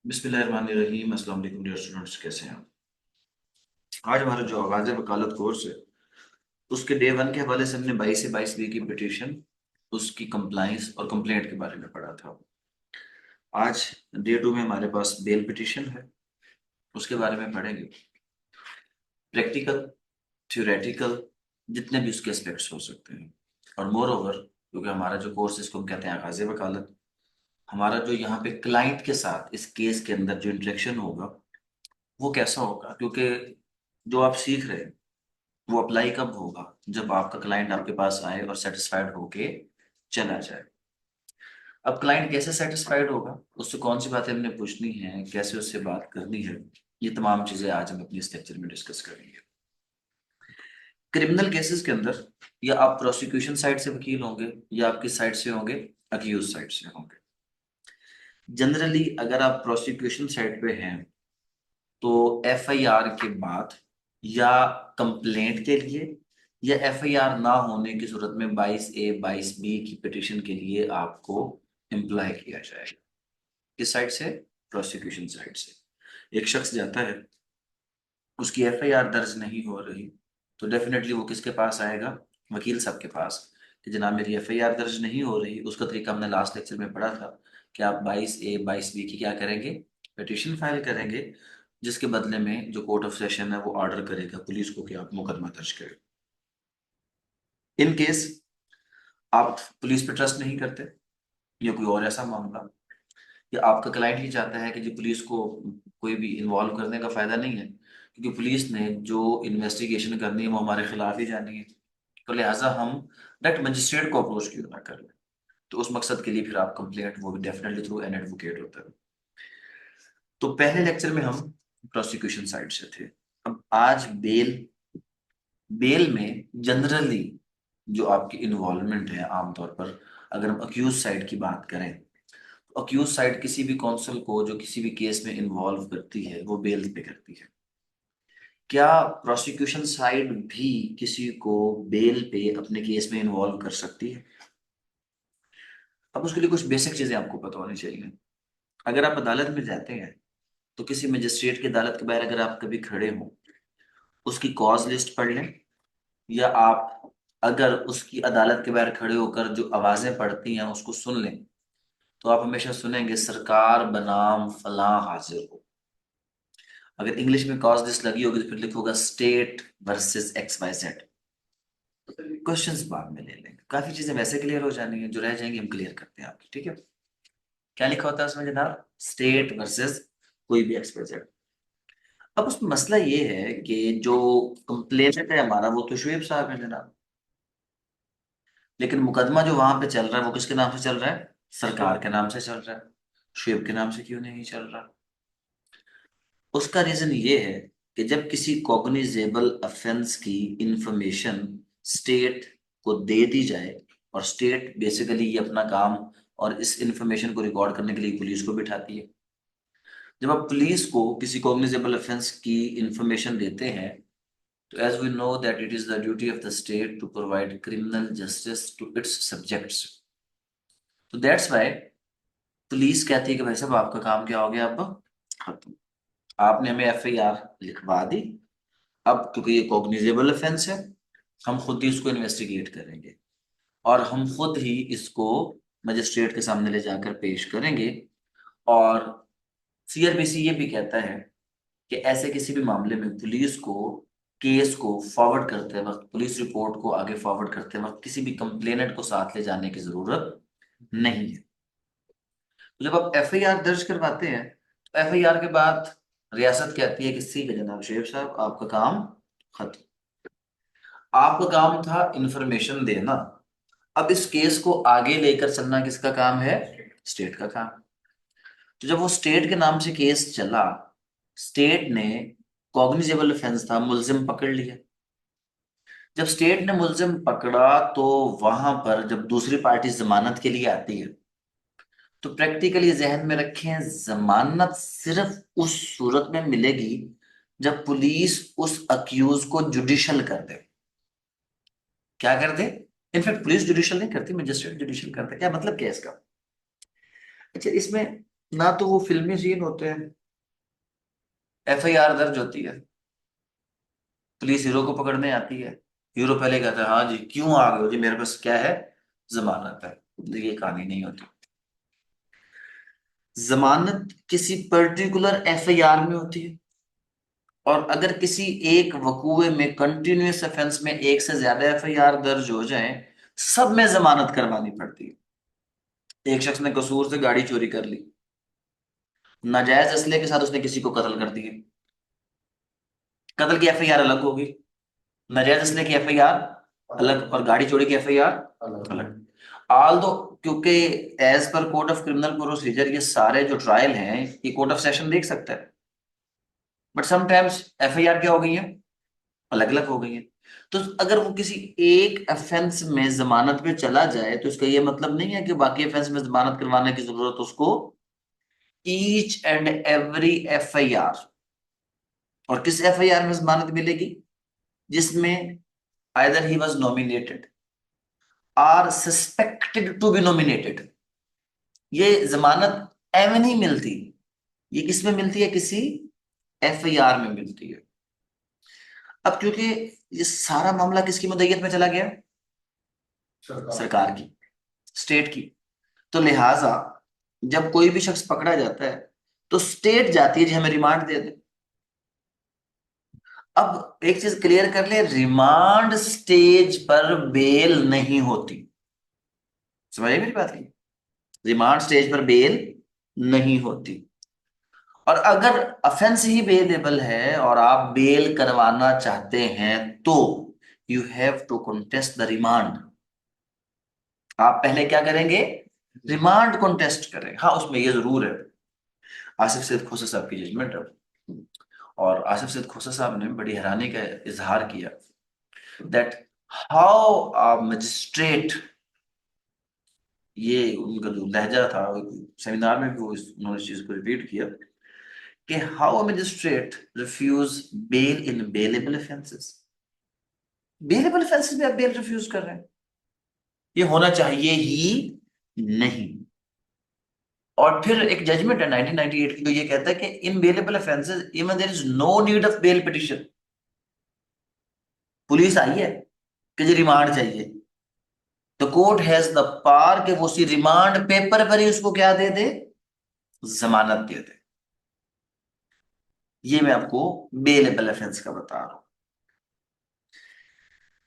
बिस्मिल्लाहिर्रहमानिर्रहीम। अस्सलाम वालेकुम डियर स्टूडेंट्स, कैसे हैं आप? आज हमारा जो आगाज़ वकालत कोर्स है उसके डे वन के हवाले से हमने 22 से 22 बी की पिटीशन, उसकी कंप्लाइंस और कंप्लेंट के बारे में पढ़ा था। आज डे टू में हमारे पास बेल पिटीशन है, उसके बारे में पढ़ेंगे। प्रैक्टिकल, थ्योरेटिकल, जितने भी उसके एस्पेक्ट्स हो सकते हैं। और मोर ओवर, क्योंकि हमारा जो कोर्स इसको हम कहते हैं आगाज़ वकालत, हमारा जो यहाँ पे क्लाइंट के साथ इस केस के अंदर जो इंटरेक्शन होगा वो कैसा होगा, क्योंकि जो आप सीख रहे हैं वो अप्लाई कब होगा? जब आपका क्लाइंट आपके पास आए और सेटिस्फाइड होके चला जाए। अब क्लाइंट कैसे सेटिस्फाइड होगा, उससे कौन सी बातें हमने पूछनी है, कैसे उससे बात करनी है, ये तमाम चीजें आज हम अपने इस लेक्चर में डिस्कस करेंगे। क्रिमिनल केसेस के अंदर या आप प्रोसिक्यूशन साइड से वकील होंगे या आपकी साइड से होंगे, अक्यूज साइड से होंगे। जनरली अगर आप प्रोसिक्यूशन साइड पे हैं तो एफआईआर के बाद या कंप्लेंट के लिए या एफआईआर ना होने की सूरत में 22A 22B की पिटीशन के लिए आपको एम्प्लॉय किया जाएगा। किस साइड से? प्रोसिक्यूशन साइड से। एक शख्स जाता है, उसकी एफआईआर दर्ज नहीं हो रही, तो डेफिनेटली वो किसके पास आएगा? वकील साहब के पास, कि जनाब मेरी एफआईआर दर्ज नहीं हो रही। उसका तरीका हमने लास्ट लेक्चर में पढ़ा था कि आप 22A 22B की क्या करेंगे? पिटीशन फाइल करेंगे, जिसके बदले में जो कोर्ट ऑफ सेशन है वो ऑर्डर करेगा पुलिस को कि आप मुकदमा दर्ज करें। इन केस आप पुलिस पे ट्रस्ट नहीं करते या कोई और ऐसा मामला, या आपका क्लाइंट ही चाहता है कि जी पुलिस को कोई भी इन्वॉल्व करने का फायदा नहीं है, क्योंकि पुलिस ने जो इन्वेस्टिगेशन करनी है वो हमारे खिलाफ ही जानी है, तो लिहाजा हम डायरेक्ट मजिस्ट्रेट को अप्रोच क्यों ना कर लें। तो उस मकसद के लिए फिर आप कंप्लेंट, वो भी डेफिनेटली थ्रू एन एडवोकेट होता है। तो पहले लेक्चर में हम प्रोसिक्यूशन साइड से थे। अब आज बेल। बेल में जनरली जो आपकी इन्वॉल्वमेंट है, आमतौर पर अगर हम अक्यूज साइड की बात करें, तो अक्यूज साइड किसी भी कौंसल को जो किसी भी केस में इन्वॉल्व करती है वो बेल पे करती है। क्या प्रोसिक्यूशन साइड भी किसी को बेल पे अपने केस में इन्वॉल्व कर सकती है? अब उसके लिए कुछ बेसिक चीजें आपको पता होनी चाहिए। अगर आप अदालत में जाते हैं तो किसी मजिस्ट्रेट की अदालत के बाहर अगर आप कभी खड़े हो, उसकी कॉज लिस्ट पढ़ लें, या आप अगर उसकी अदालत के बाहर खड़े होकर जो आवाजें पड़ती हैं उसको सुन लें, तो आप हमेशा सुनेंगे सरकार बनाम फलां हाजिर हो। अगर इंग्लिश में कॉज लिस्ट लगी होगी तो फिर लिखोगा स्टेट वर्सेस XYZ। क्वेश्चंस बाद में ले लेंगे, काफी चीजें वैसे क्लियर हो जानी है, जो रह जाएंगी हम क्लियर करते हैं आपकी, ठीक है? क्या लिखा होता है उसमें जनाब? स्टेट वर्सेस कोई भी XYZ। अब उसमें मसला ये है कि जो कंप्लेनेंट है हमारा वो तो शुएब साहब है जनाब, लेकिन मुकदमा जो वहां पे चल रहा है वो किसके नाम से चल रहा है? सरकार के नाम से चल रहा है। शुएब के नाम से क्यों नहीं चल रहा? उसका रीजन ये है कि जब किसी कॉग्निजेबल ऑफेंस की इंफॉर्मेशन स्टेट को दे दी जाए, और स्टेट बेसिकली ये अपना काम और इस इंफॉर्मेशन को रिकॉर्ड करने के लिए पुलिस को बिठाती है। जब आप पुलिस को किसी कॉग्निजेबल ऑफेंस की इंफॉर्मेशन देते हैं, तो as we know that it is the duty of the state to provide criminal justice to its subjects. तो दैट्स व्हाई पुलिस कहती है कि भाई साहब आपका काम क्या हो गया, अब खत्म। आपने हमें एफआईआर लिखवा दी, अब क्योंकि ये कॉग्निजेबल ऑफेंस है, हम खुद ही इसको इन्वेस्टिगेट करेंगे और हम खुद ही इसको मजिस्ट्रेट के सामने ले जाकर पेश करेंगे। और सीआरपीसी ये भी कहता है कि ऐसे किसी भी मामले में पुलिस को केस को फॉरवर्ड करते वक्त, पुलिस रिपोर्ट को आगे फॉरवर्ड करते वक्त किसी भी कंप्लेनेंट को साथ ले जाने की जरूरत नहीं है। तो जब आप एफआईआर दर्ज करवाते हैं तो एफआईआर के बाद रियासत कहती है कि ठीक है जनाब शेख साहब आपका काम खत्म। आपका काम था इंफॉर्मेशन देना, अब इस केस को आगे लेकर चलना किसका काम है? स्टेट का काम। तो जब वो स्टेट के नाम से केस चला, स्टेट ने कॉग्निजेबल ऑफेंस था, मुलजिम पकड़ लिया। जब स्टेट ने मुलजिम पकड़ा तो वहां पर जब दूसरी पार्टी जमानत के लिए आती है, तो प्रैक्टिकली जहन में रखें जमानत सिर्फ उस सूरत में मिलेगी जब पुलिस उस अक्यूज को जुडिशल कर दे। क्या कर दे? इनफैक्ट पुलिस जुडिशल नहीं करती, मजिस्ट्रेट जुडिशल करता है। क्या मतलब क्या है इसका? अच्छा, इसमें ना तो वो फिल्मी सीन होते हैं, एफआईआर दर्ज होती है, पुलिस हीरो को पकड़ने आती है, हीरो पहले कहता है हाँ जी क्यों आ गए हो जी, मेरे पास क्या है, जमानत है। ये कहानी नहीं होती। जमानत किसी पर्टिकुलर एफआईआर में होती है, और अगर किसी एक वकूए में कंटिन्यूअस ऑफेंस में एक से ज्यादा एफआईआर दर्ज हो जाए, सब में जमानत करवानी पड़ती है। एक शख्स ने कसूर से गाड़ी चोरी कर ली, नाजायज असले के साथ उसने किसी को कत्ल कर दिया, कत्ल की एफआईआर अलग होगी, नाजायज असले की एफआईआर अलग, और गाड़ी चोरी की एफआईआर अलग। ऑल दो, क्योंकि as per code of criminal procedure ये सारे जो ट्रायल हैं ये कोर्ट ऑफ सेशन देख सकता है, बट समटाइम्स एफआईआर क्या हो गई है, अलग अलग हो गई है। तो अगर वो किसी एक ऑफेंस में जमानत पे चला जाए तो इसका ये मतलब नहीं है कि बाकी ऑफेंस में जमानत करवाने की जरूरत उसको। ईच एंड एवरी एफआईआर, और किस एफआईआर में जमानत मिलेगी, जिसमें either he was nominated or suspected to be nominated. ये जमानत एवं नहीं मिलती, ये किस में मिलती है, किसी एफआईआर में मिलती है। अब क्योंकि ये सारा मामला किसकी मुद्दत में चला गया, सरकार की, स्टेट की, तो लिहाजा जब कोई भी शख्स पकड़ा जाता है तो स्टेट जाती है जी हमें रिमांड दे दे। अब एक चीज क्लियर कर ले, रिमांड स्टेज पर बेल नहीं होती, समझिए मेरी बात की, रिमांड स्टेज पर बेल नहीं होती। और अगर अफेंस ही बेलेबल है और आप बेल करवाना चाहते हैं तो you have to contest the remand. आप पहले क्या करेंगे, रिमांड कॉन्टेस्ट करें। हाँ उसमें ये जरूर है, आसिफ सैयद खोसा साहब की जजमेंट है, और आसिफ सैयद खोसा साहब ने बड़ी हैरानी का इजहार किया दैट हाउ अ मजिस्ट्रेट, ये उनका जो लहजा था, सेमिनार में भी वो उन्होंने इस चीज को रिपीट किया कि how a magistrate refuse bail in bailable offences. Bailable offences में आप बेल रिफ्यूज कर रहे हैं, ये होना चाहिए ही नहीं। और फिर एक जजमेंट है 1998 की, जो ये कहता है कि in bailable offences even there is no need of bail petition. Police आई है कि जी रिमांड चाहिए, the court has the power कि वो उसी रिमांड पेपर पर ही उसको क्या दे दे, जमानत दे दे। ये मैं आपको बेलेबल ऑफेंस का बता रहा हूं।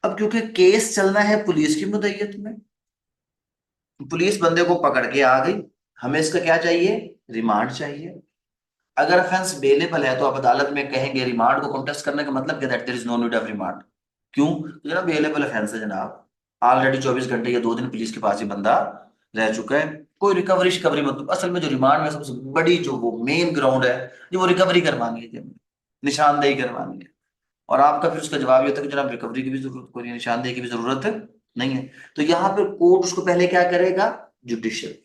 अब क्योंकि केस चलना है पुलिस की मुद्दत में, पुलिस बंदे को पकड़ के आ गई, हमें इसका क्या चाहिए, रिमांड चाहिए। अगर ऑफेंस बेलेबल है तो आप अदालत में कहेंगे रिमांड को कॉन्टेस्ट करने का मतलब क्या, that there is no need of remand. क्यों, तो जनाब बेलेबल ऑफेंस है जनाब, ऑलरेडी 24 घंटे या 2 दिन पुलिस के पास ही बंदा रह चुका है, कोई रिकवरी शिकवरी मतलब, असल में जो रिमांड में सबसे बड़ी जो वो मेन ग्राउंड है, जो वो रिकवरी करवानी है, निशानदेही करवानी है। और आपका फिर उसका जवाब ये होता है कि जनाब रिकवरी की भी जरूरत कोई नहीं, निशानदेही की भी जरूरत नहीं है। तो यहाँ पे कोर्ट उसको पहले क्या करेगा, जुडिशियल,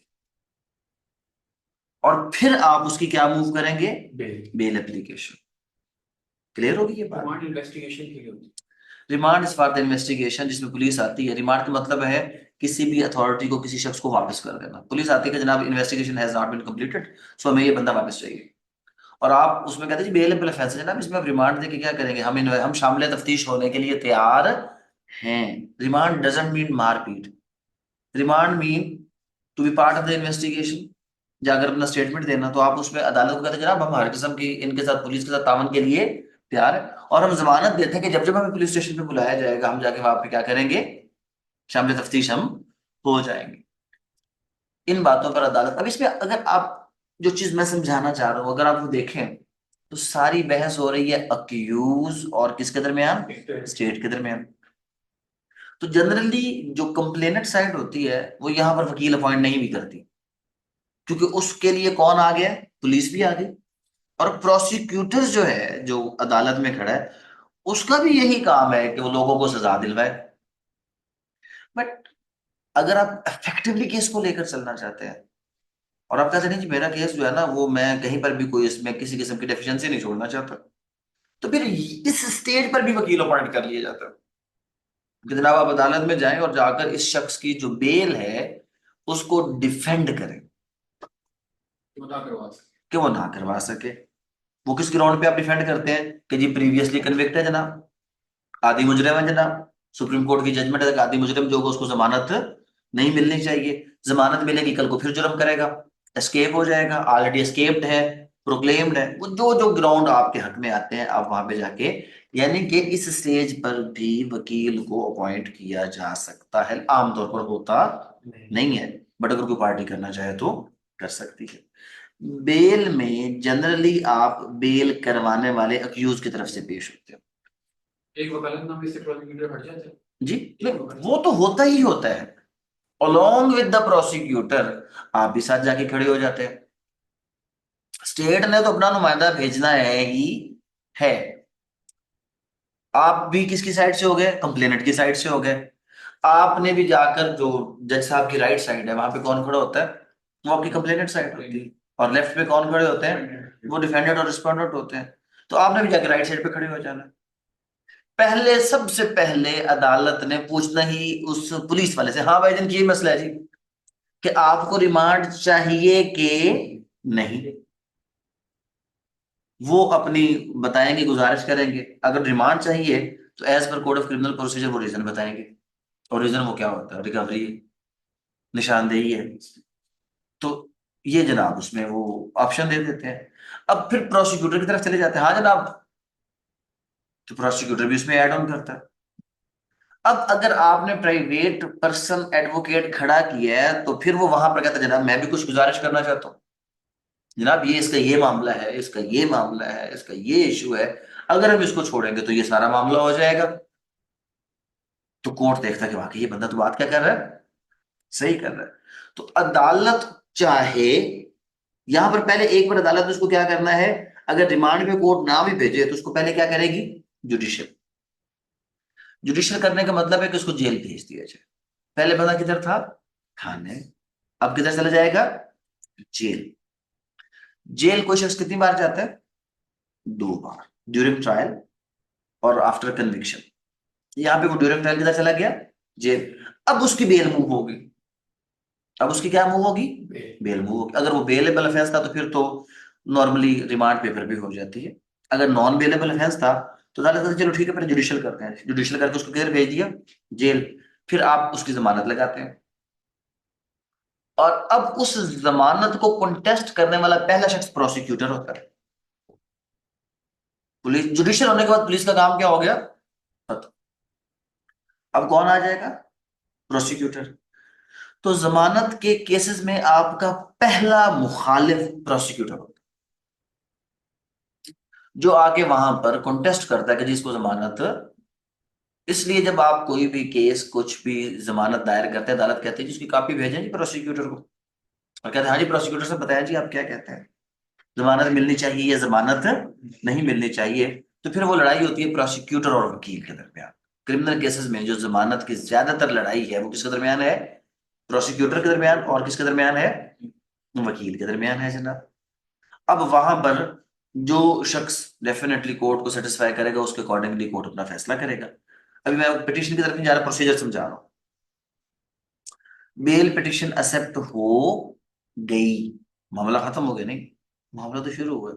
और फिर आप उसकी क्या मूव करेंगे, बेल एप्लीकेशन। क्लियर होगी ये बात, रिमांड इन्वेस्टिगेशन के लिए होती है, remand is for the investigation, जिसमें पुलिस आती है। रिमांड का मतलब है किसी भी अथॉरिटी को किसी शख्स को वापस कर देना। पुलिस आती है कि जनाब investigation has not been completed, so हमें ये बंदा वापस चाहिए। और आप उसमें कहते हैं बेलेबल ऑफेंस है जनाब, इसमें आप रिमांड देके क्या करेंगे, हम शामिल तफ्तीश होने के लिए तैयार हैं। रिमांड डजंट मीन मारपीट, remand mean to be part of the investigation. या अगर अपना स्टेटमेंट देना तो आप उसमें अदालत को कहते हैं जनाब हम हर किस्म की इनके साथ पुलिस के साथ तावन के लिए तैयार है, और हम जमानत देते हैं कि जब जब हमें पुलिस स्टेशन पे बुलाया जाएगा हम जाके वहां पे क्या करेंगे, शामिल तफ्तीश हम हो जाएंगे। इन बातों पर अदालत, अब इसमें अगर आप जो चीज मैं समझाना चाह रहा हूं अगर आप वो देखें तो सारी बहस हो रही है अक्यूज और किसके दरमियान, स्टेट के दरमियान। तो जनरली जो कंप्लेनेंट साइड होती है वो यहां पर वकील अपॉइंट नहीं भी करती, क्योंकि उसके लिए कौन आ गया, पुलिस भी आ गई। और प्रोसिक्यूटर जो है जो अदालत में खड़ा है उसका भी यही काम है कि वो लोगों को सजा दिलवाए। बट अगर आप इफेक्टिवली केस को लेकर चलना चाहते हैं और आप कहते नहीं जी मेरा केस जो है ना वो मैं कहीं पर भी कोई इसमें किसी किस्म की डेफिशिएंसी नहीं छोड़ना चाहता, तो फिर इस स्टेज पर भी वकील अपॉइंट कर लिए जाता है कि जनाब आप अदालत में जाएं और जाकर इस शख्स की जो बेल है उसको डिफेंड करें। कि वो ना करवा सके। वो किस ग्राउंड पे आप डिफेंड करते हैं कि जी प्रीवियसली कन्विक्ट है जनाब, आदि मुजरिम है जनाब, सुप्रीम कोर्ट की जजमेंट है कि आदि मुजरिम जो होगा उसको जमानत नहीं मिलनी चाहिए, जमानत मिलेगी कल को फिर जुर्म करेगा, एस्केप हो जाएगा, ऑलरेडी एस्केप्ड है, प्रोक्लेम्ड है, वो जो जो ग्राउंड आपके हक में आते हैं आप वहां पे जाके, यानी कि इस स्टेज पर भी वकील को अपॉइंट किया जा सकता है, आमतौर पर होता नहीं है, बट अगर कोई पार्टी करना चाहे तो कर सकती है। बेल में जनरली आप बेल करवाने वाले अक्यूज की तरफ से पेश होते हो। एक वकालत नामे से प्रोसिक्यूटर हट जाता है जी, वो तो होता ही होता है, अलोंग विद द प्रोसिक्यूटर आप भी साथ जाके खड़े हो जाते हैं। स्टेट ने तो अपना नुमाइंदा भेजना है ही है, आप भी किसकी साइड से हो गए, कंप्लेनेंट की साइड से हो गए। आपने भी जाकर, जो जज साहब की राइट साइड है वहां पे कौन खड़ा होता है, वो आपकी कंप्लेनेंट साइड होती है, और लेफ्ट पे कौन खड़े होते हैं, वो डिफेंडेंट और रिस्पोंडेंट होते हैं। तो आपने भी जाकर राइट साइड पे खड़े हो जाना है। पहले, सबसे पहले अदालत ने पूछना ही उस पुलिस वाले से, हाँ भाई जिनकी ये मसला है जी, कि आपको रिमांड चाहिए कि नहीं। वो अपनी बताएंगे, गुजारिश करेंगे, अगर रिमांड चाहिए तो as per code of criminal procedure वो रीजन बताएंगे, और रीजन वो क्या होता है, रिकवरी है, निशानदेही है। तो ये जनाब उसमें वो ऑप्शन दे देते हैं। अब फिर प्रोसिक्यूटर की तरफ चले जाते हैं, हाँ जनाब, तो प्रोसिक्यूटर भी उसमें ऐड ऑन करता है। अब अगर आपने प्राइवेट पर्सन एडवोकेट खड़ा किया है तो फिर वो वहां पर कहता है, जनाब मैं भी कुछ गुजारिश करना चाहता हूँ, जनाब ये इसका ये मामला है, इसका ये मामला है, इसका ये इशू है, अगर हम इसको छोड़ेंगे तो ये सारा मामला हो जाएगा। तो कोर्ट देखता है कि वाकई ये बंदा तो बात क्या कर रहा है, सही कर रहा है। तो अदालत चाहे, यहां पर पहले एक बार अदालत ने उसको क्या करना है, अगर रिमांड में कोर्ट ना भी भेजे तो उसको पहले क्या करेगी, जुडिशियल। जुडिशियल करने का मतलब है कि उसको जेल भेज दिया जाए। पहले बंदा किधर था, थाने, अब किधर चला जाएगा, जेल। जेल कोई शख्स कितनी बार जाता है, 2 बार, ड्यूरिंग ट्रायल और आफ्टर कन्विक्शन। यहाँ पे वो ड्यूरिंग ट्रायल किधर चला गया, जेल। अब उसकी बेल मूव होगी, अब उसकी क्या मूव होगी, बेल मूव होगी। अगर वो बेलेबल ऑफेंस था तो फिर तो नॉर्मली रिमांड पेपर भी हो जाती है। अगर नॉन बेलेबल ऑफेंस था तो अदालत कहती है, चलो ठीक है फिर जुडिशियल करते हैं, जुडिशियल करके उसको किधर भेज दिया, जेल। फिर आप उसकी जमानत लगाते हैं, और अब उस जमानत को कंटेस्ट करने वाला पहला शख्स प्रोसिक्यूटर होता है। पुलिस, जुडिशियल होने के बाद पुलिस का काम क्या हो गया, खत्म। अब कौन आ जाएगा, प्रोसिक्यूटर। तो जमानत के केसेस में आपका पहला मुखालिफ प्रोसिक्यूटर होता है, जो आके वहां पर कॉन्टेस्ट करता है कि जिसको जमानत। इसलिए जब आप कोई भी केस, कुछ भी जमानत दायर करते हैं, अदालत कहती है जिसकी कॉपी भेजें जी प्रोसिक्यूटर को, और कहते हैं हाँ जी प्रोसिक्यूटर से बताया जी आप क्या कहते हैं, जमानत मिलनी चाहिए या जमानत नहीं मिलनी चाहिए। तो फिर वो लड़ाई होती है प्रोसिक्यूटर और वकील के दरमियान। क्रिमिनल केसेस में जो जमानत की ज्यादातर लड़ाई है वो किसके दरमियान है, प्रोसिक्यूटर के दरमियान, और किसके दरमियान है, वकील के दरमियान है जनाब। अब वहां पर जो शख्स डेफिनेटली कोर्ट को सेटिस्फाई करेगा उसके अकॉर्डिंगली कोर्ट अपना फैसला करेगा। अभी मैं पिटिशन की तरफ नहीं जा रहा, प्रोसीजर समझा रहा हूँ। बेल पिटिशन एक्सेप्ट हो गई, मामला खत्म हो गया, नहीं, मामला तो शुरू हुआ।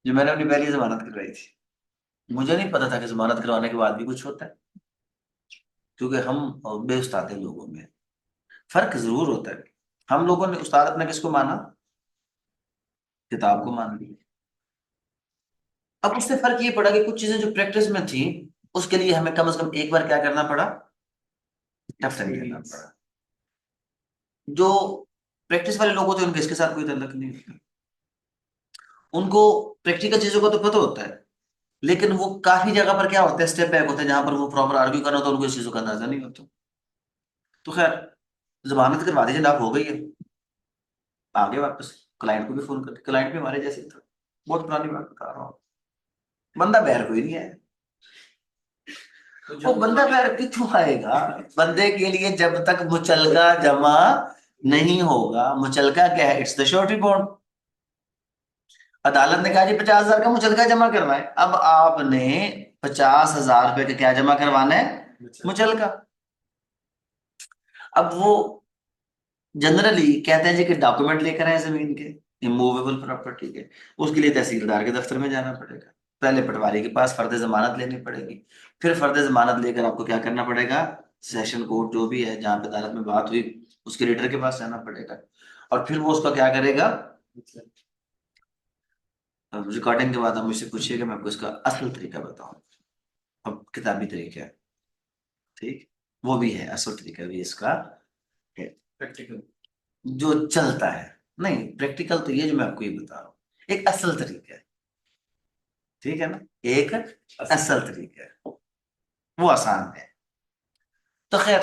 जो मैंने अपनी पहली जमानत करवाई थी, मुझे नहीं पता था कि जमानत करवाने के बाद भी कुछ होता है, क्योंकि हम बेउस्ताद लोगों में फर्क जरूर होता है। हम लोगों ने उस्ताद अपने किसको माना, किताब को मान लिया। अब उससे फर्क ये पड़ा कि कुछ चीजें जो प्रैक्टिस में थी उसके लिए हमें कम से कम एक बार क्या करना पड़ा, टफ टाइम करना पड़ा। जो प्रैक्टिस वाले लोग होते हैं उनके इसके साथ कोई ताल्लुक नहीं होता, उनको प्रैक्टिकल चीजों का तो पता होता है, लेकिन वो काफी जगह पर क्या होता है, स्टेप बैक होता है जहां पर वो प्रॉपर आर्ग्यू करना होता है, उनको इस चीजों का अंदाजा नहीं होता। तो खैर, जमानत करवा दीजिए, लाभ हो गई है, आगे वापस क्लाइंट को भी फोन करके, क्लाइंट भी हमारे जैसे था, बहुत पुरानी बात बता रहा हूँ, बंदा बैर कोई नहीं है। वो बंदा बैर क्यों आएगा, बंदे के लिए जब तक मुचलका जमा नहीं होगा, मुचलका क्या है, इट्स द श्योरिटी बॉन्ड। अदालत ने कहा जी 50,000 का मुचलका जमा करवाएं, अब आपने 50,000 रुपए का क्या जमा करवाना है, मुचलका। अब वो जनरली कहते हैं जी कि डॉक्यूमेंट लेकर आए जमीन के, इमूवेबल प्रॉपर्टी के, उसके लिए तहसीलदार के दफ्तर में जाना पड़ेगा, पहले पटवारी के पास फर्द जमानत लेनी पड़ेगी, फिर फर्द जमानत लेकर आपको क्या करना पड़ेगा, सेशन कोर्ट जो भी है जहाँ पे अदालत में बात हुई उसके रीडर के पास जाना पड़ेगा, और फिर वो उसका क्या करेगा, रिकॉर्डिंग के बाद आप मुझसे पूछिएगा, मैं आपको इसका असल तरीका बताऊं, अब किताबी तरीका है, ठीक, वो भी है, असल तरीका भी इसका है, प्रैक्टिकल। जो चलता है, नहीं प्रैक्टिकल तो ये जो मैं आपको ये बता रहा हूँ एक असल तरीका है, ठीक है ना, एक असल तरीका है, वो आसान है। तो खैर,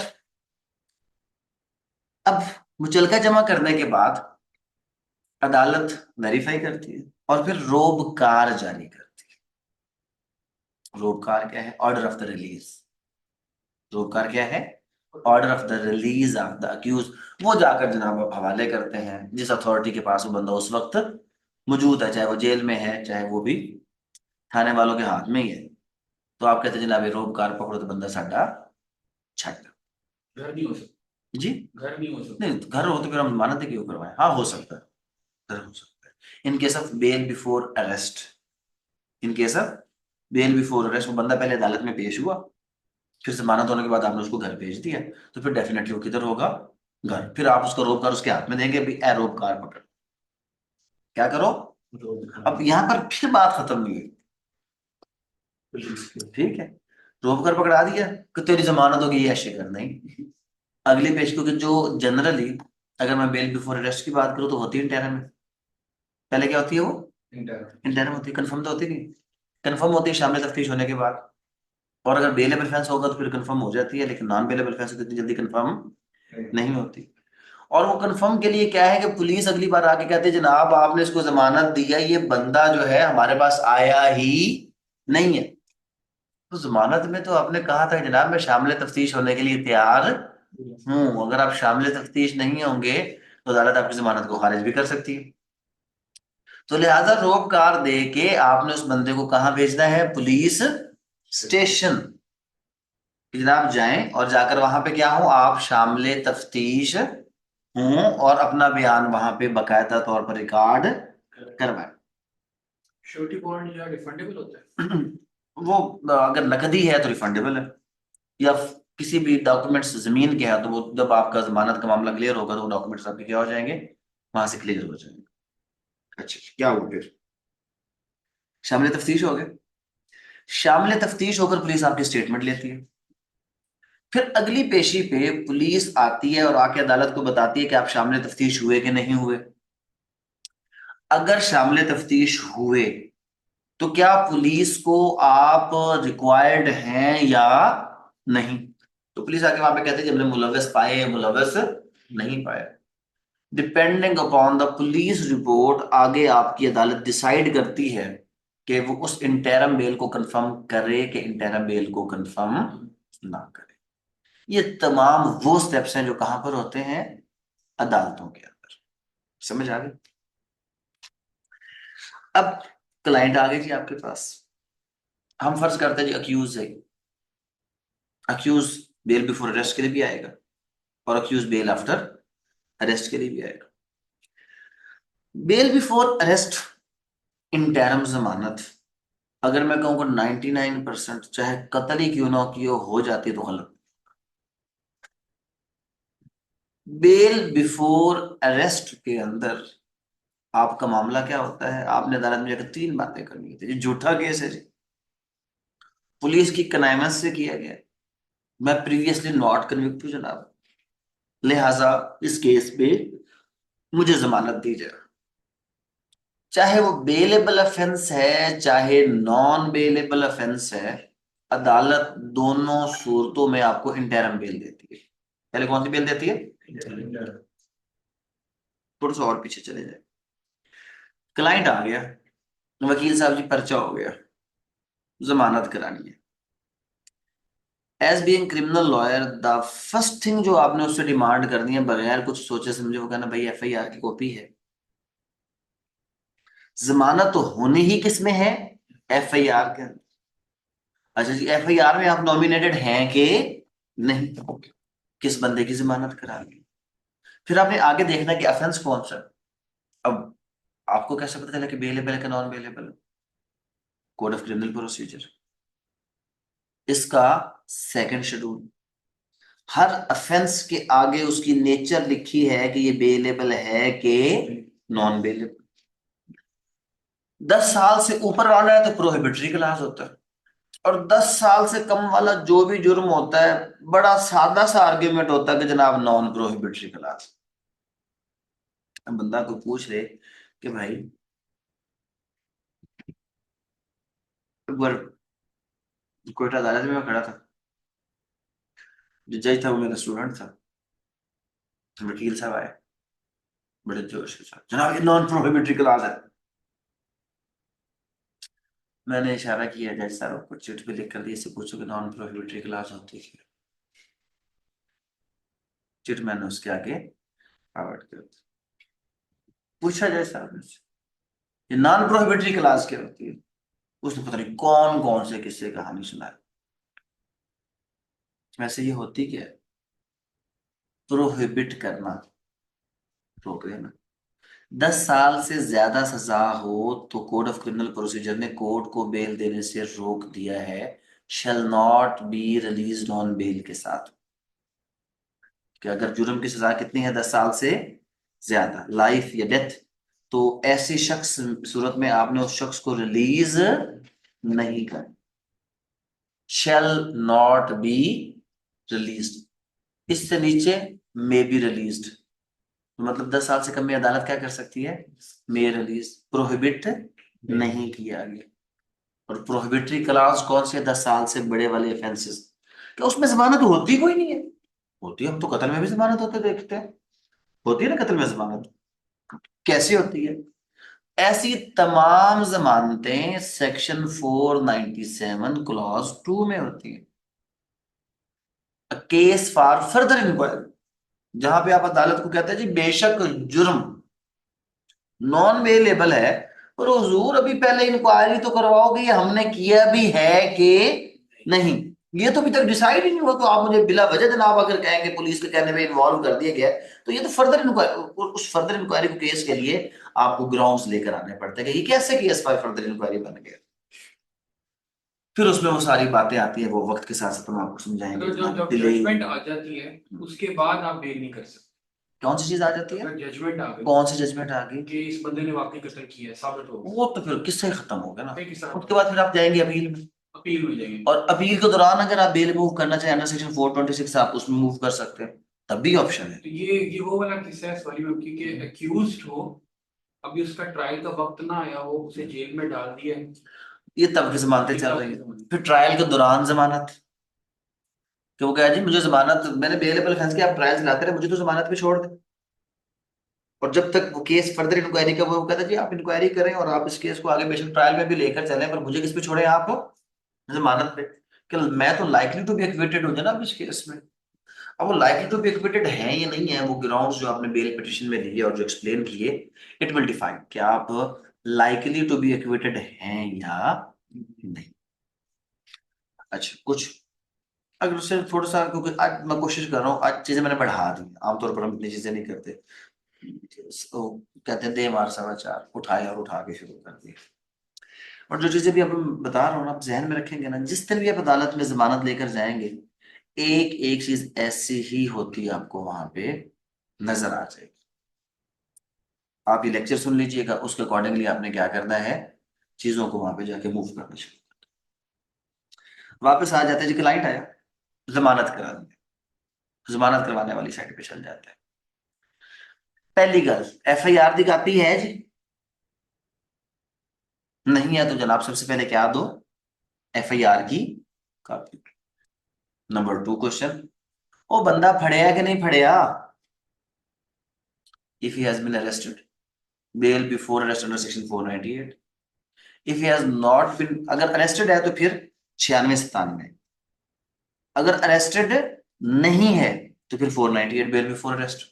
अब मुचलका जमा करने के बाद अदालत वेरीफाई करती है और फिर रोबकार जारी करती है। रोबकार क्या है, ऑर्डर ऑफ द रिलीज। रोबकार क्या है, order of the release of the accused. वो जाकर जनाब आप हवाले करते हैं जिस अथॉरिटी के पास वो बंदा उस वक्त मौजूद है, चाहे वो जेल में है चाहे वो भी थाने वालों के हाथ में ही है। तो आप कहते हैं जनाब ये रोबकार पकड़ो तो बंदा साडा छट। घर नहीं हो सकता। जी, घर नहीं हो सकता। नहीं घर हो तो फिर हम जमानत क्यों करवाएं, हाँ हो सकता है, घर हो सकता है in case of bail before arrest. In case of bail before arrest, वो बंदा पहले अदालत में पेश हुआ, फिर जमानत होने के बाद आपने उसको घर भेज दिया, तो फिर डेफिनेटली वो किधर होगा, घर। फिर आप उसका रोबकार उसके हाथ में देंगे, भी ए रोबकार पकड़, क्या करो। अब यहां पर फिर बात खत्म नहीं हुई, ठीक है, रोबकार पकड़ा दिया कि तेरी जमानत होगी, ये ऐसे कर, नहीं, अगली पेश, क्योंकि जो जनरली अगर मैं बेल बिफोर अरेस्ट की बात करूं तो होती है इंटरम में, पहले क्या होती है वो, इंटर। इंटरम होती है, कंफर्म तो होती नहीं, कंफर्म होती है शामिल तफ्तीश होने के बाद, और अगर बेलेबल फेंस होगा तो फिर कंफर्म हो जाती है, लेकिन नॉन बेलेबल फेंस इतनी जल्दी कंफर्म नहीं होती। और वो कंफर्म के लिए क्या है कि पुलिस अगली बार आके कहती है जनाब आपने इसको जमानत दिया, ये बंदा जो है हमारे पास आया ही नहीं है। तो जमानत में तो आपने कहा था कि जनाब मैं शामिल तफ्तीश होने के लिए तैयार हूं, अगर आप शामिल तफ्तीश नहीं होंगे तो अदालत आपकी जमानत को खारिज भी कर सकती है। तो लिहाजा रोबकार दे के आपने उस बंदे को कहाँ भेजना है, पुलिस स्टेशन, कि जनाब जाएं और जाकर वहां पे क्या हो, आप शामिल तफ्तीश हों और अपना बयान वहां पे बकायदा तौर पर रिकॉर्ड करवाएं। श्योरिटी बॉन्ड या रिफंडेबल होता है? वो अगर नकदी है तो रिफंडेबल है, या किसी भी डॉक्यूमेंट्स जमीन के हैं तो वो जब आपका जमानत का मामला क्लियर होगा तो वो डॉक्यूमेंट्स आपके क्या हो जाएंगे, वहां से क्लियर हो जाएंगे। अच्छा क्या हुआ फिर, शामिल तफ्तीश हो गए, शामिल तफ्तीश होकर पुलिस आपकी स्टेटमेंट लेती है, फिर अगली पेशी पे पुलिस आती है और आके अदालत को बताती है कि आप शामिल तफ्तीश हुए कि नहीं हुए। अगर शामिल तफ्तीश हुए तो क्या पुलिस को आप रिक्वायर्ड हैं या नहीं। तो पुलिस आके वहां पे कहते हैं कि हमने मुलव्वस पाए या मुलव्वस नहीं पाए। Depending upon the police report आगे आपकी अदालत डिसाइड करती है कि वो उस इंटरम बेल को कंफर्म करे कि इंटरम बेल को कंफर्म ना करे। ये तमाम वो स्टेप्स हैं जो कहां पर होते हैं, अदालतों के अंदर। समझ आ गई। अब क्लाइंट आ गए जी आपके पास, हम फर्ज करते हैं जी अक्यूज है, अक्यूज बेल बिफोर अरेस्ट के लिए भी आएगा और अक्यूज बेल आफ्टर अरेस्ट के लिए भी आएगा। बेल बिफोर अरेस्ट इंटरम जमानत, अगर मैं कहूँ 99% चाहे कत्ल ही क्यों ना की हो जाती तो गलत। बेल बिफोर अरेस्ट के अंदर आपका मामला क्या होता है, आपने अदालत में जाकर तीन बातें करनी थी। झूठा केस है जी, पुलिस की कनाइमेंस से किया गया, मैं प्रीवियसली नॉट कन्विक्ट हूं जनाब, लिहाजा इस केस पे मुझे जमानत दी जाए। चाहे वो बेलेबल ऑफेंस है चाहे नॉन बेलेबल ऑफेंस है, अदालत दोनों सूरतों में आपको इंटरम बेल देती है। पहले कौन सी बेल देती है, थोड़ा सा और पीछे चले जाए। क्लाइंट आ गया, वकील साहब जी पर्चा हो गया, जमानत करानी है। As being criminal lawyer the first thing जो आपने उससे डिमांड करनी है बगैर कुछ सोचे समझे, वो कहना भाई एफआईआर की कॉपी है। जमानत तो होनी ही किस में है, एफआईआर के अंदर। अच्छा जी, एफआईआर में आप नॉमिनेटेड हैं कि नहीं, किस बंदे की जमानत करानी, फिर आपने आगे देखना कि ऑफेंस कौन सा है। अब आपको कैसे पता चला कि बेलेबल है कि नॉन बेलेबल है? कोड ऑफ क्रिमिनल प्रोसीजर, इसका सेकंड शेड्यूल, हर ऑफेंस के आगे उसकी नेचर लिखी है कि ये बेलेबल है कि नॉन बेलेबल। 10 साल से ऊपर वाला है तो प्रोहिबिटरी क्लास होता है, और 10 साल से कम वाला जो भी जुर्म होता है, बड़ा सादा सा आर्ग्यूमेंट होता है कि जनाब नॉन प्रोहिबिटरी क्लास। अब बंदा को पूछ ले कि भाई, एक बार कोयटा अदालत में मैं खड़ा था, जो जज था वो मेरा स्टूडेंट था। वकील साहब आए बड़े जोश के साथ, जनाब ये नॉन प्रोहिबिटरी क्लास है। मैंने इशारा किया जज साहब को, चिट पे लिख कर दिया, इससे पूछो कि नॉन प्रोहिबिटरी क्लास होती है। चिट मैंने उसके आगे फॉरवर्ड कर दी। पूछा जज साहब ने, ये नॉन प्रोहिबिटरी क्लास क्या होती है? उसने पता नहीं कौन कौन से किस्से कहानी सुनाई। वैसे ये होती क्या है? प्रोहिबिट करना, रोक देना। 10 साल से ज्यादा सजा हो तो कोड ऑफ क्रिमिनल प्रोसीजर ने कोर्ट को बेल देने से रोक दिया है, shall not be release on bail के साथ, कि अगर जुर्म की सजा कितनी है 10 साल से ज्यादा, लाइफ या डेथ, तो ऐसे शख्स सूरत में आपने उस शख्स को रिलीज नहीं कर, शैल नॉट बी रिलीज्ड। इससे नीचे मे बी रिलीज्ड, मतलब 10 साल से कम में अदालत क्या कर सकती है? मे रिलीज, प्रोहिबिट नहीं किया गया। और प्रोहिबिटरी क्लास कौन से? 10 साल से बड़े वाले ऑफेंसेस, क्या उसमें जमानत होती कोई नहीं है? होती है, हम तो कत्ल में भी जमानत होते देखते हैं, होती है ना कत्ल में जमानत। कैसी होती है? ऐसी तमाम जमानतें सेक्शन 497 क्लॉज 2 में होती है, केस फॉर फर्दर इंक्वायरी, जहां पे आप अदालत को कहते हैं जी बेशक जुर्म नॉन वेलेबल है, पर हुजूर अभी पहले इंक्वायरी तो करवाओगे ये हमने किया भी है कि नहीं, ये तो अभी तक डिसाइड ही नहीं हुआ, तो आप मुझे बिला वजह जनाब अगर कहेंगे पुलिस के कहने में इन्वॉल्व कर दिया गया है, तो ये तो फर्दर इंक्वायरी, उस फर्दर इंक्वायरी को केस के लिए आपको ग्राउंड्स लेकर आने पड़ते हैं कि ये कैसे केस फाइल फर्दर इंक्वायरी बन गया। फिर उसमें वो सारी बातें आती है, वो वक्त के साथ साथ हम आपको समझाएंगे, तो जब जनाब जब डिले। जजमेंट आ जाती है उसके बाद आप बेल नहीं कर सकते। कौन सी चीज आ जाती है? अगर जजमेंट आ गई कौन सी जजमेंट आ गई? कि इस बंदे ने वाकई कत्ल किया है, साबित हो गया, वो तो फिर किससे खत्म हो गया ना, फिर किस तरह उसके बाद फिर आप जाएंगे अपील में, अपील में जाएंगे। और अपील के दौरान अगर आप बेल मूव करना चाहें अंडर सेक्शन 426 आप उसमें मूव कर सकते हैं, तब भी ऑप्शन है। तो ये वो वाला किस्सा है इस वाली में कि अक्यूज्ड हो, अभी उसका ट्रायल का वक्त ना आया हो, उसे जेल में डाल दिया है, ये तब की जमानतें ये चल तब रही की है। जमानत। फिर ट्रायल के दौरान जमानत, कि वो कहा जी मुझे जमानत, मैंने बेलेबल फैंस किया, आप ट्रायल चलाते रहे, मुझे तो जमानत पे छोड़ दे। और जब तक वो केस फर्दर इंक्वायरी का, वो कहता है जी आप इंक्वायरी करें और आप इस केस को आगे बेशक ट्रायल में भी लेकर चलें, पर मुझे किस पे छोड़े आप? जमानत पे। कि मैं तो लाइकली टू बी एक्विटेड हो जनाब इस केस में। अब वो लाइकली टू बी एक्विटेड है या नहीं है, वो ग्राउंड्स जो आपने बेल पिटिशन में लिए और जो एक्सप्लेन किए, इट विल डिफाइन कि आप लाइकली टू बी एक्विटेड हैं या नहीं। अच्छा, कुछ अगर उससे थोड़ा सा, क्योंकि आज मैं कोशिश कर रहा हूँ, आज चीजें मैंने बढ़ा दी, आमतौर पर हम इतनी चीजें नहीं करते, तो कहते हैं दे मार समाचार उठाए और उठा के शुरू कर दिए। और जो चीजें भी अब मैं बता रहा हूँ ना, आप जहन में रखेंगे ना, जिस दिन भी आप अदालत में जमानत लेकर जाएंगे, एक एक चीज ऐसी ही होती है आपको वहां पे नजर आ जाएगी। आप ये लेक्चर सुन लीजिएगा, उसके अकॉर्डिंगली आपने क्या करना है, चीजों को वहां पे जाके मूव करना शुरू। वापस आ जाते हैं जी, क्लाइंट आया जमानत करा देंगे, जमानत करवाने वाली साइड पे चल जाते हैं। पहली गल, FIR की कापी है जी? नहीं है तो जनाब सबसे पहले क्या दो? FIR की कॉपी। नंबर 2 क्वेश्चन, वो बंदा फड़या कि नहीं फड़या? If he has been arrested, bail before arrest under section 498। If he has not been, अगर अरेस्टेड है तो फिर 96-97। अगर अरेस्टेड नहीं है तो फिर 498 बेल बिफोर अरेस्ट।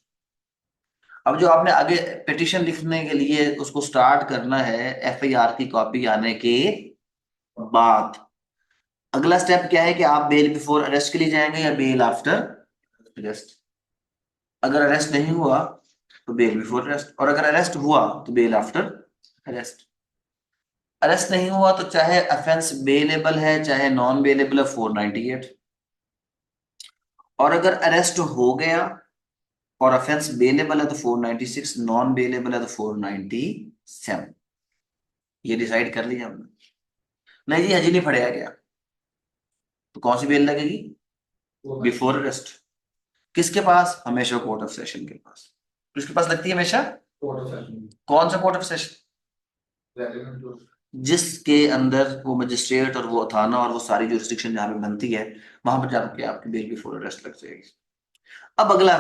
अब जो आपने आगे पिटिशन लिखने के लिए उसको स्टार्ट करना है FIR की कॉपी आने के बाद, अगला स्टेप क्या है कि आप बेल बिफोर अरेस्ट के लिए जाएंगे या बेल आफ्टर अरेस्ट? अगर अरेस्ट नहीं हुआ तो बेल बिफोर अरेस्ट, और अगर अरेस्ट हुआ तो बेल आफ्टर अरेस्ट। अरेस्ट नहीं हुआ तो चाहे अफेंस बेलेबल है चाहे नॉन बेलेबल है, 498। और अगर अरेस्ट हो गया और अफेंस बेलेबल है तो 496, नॉन बेलेबल है तो 497। ये डिसाइड कर लिया हमने। नहीं जी हजी नहीं फड़ेगा क्या, तो कौन सी बेल लगेगी? Before arrest. किसके पास? हमेशा कोर्ट ऑफ सेशन के पास। किसके पास लगती है हमेशा? कौन सा कोर्ट ऑफ सेशन? जिसके अंदर वो मजिस्ट्रेट और वो थाना और वो सारी जुरिस्डिक्शन जहां पे बनती है, वहां पर जाके आपकी बेल बिफोर अरेस्ट लग जाएगी। अब अगला,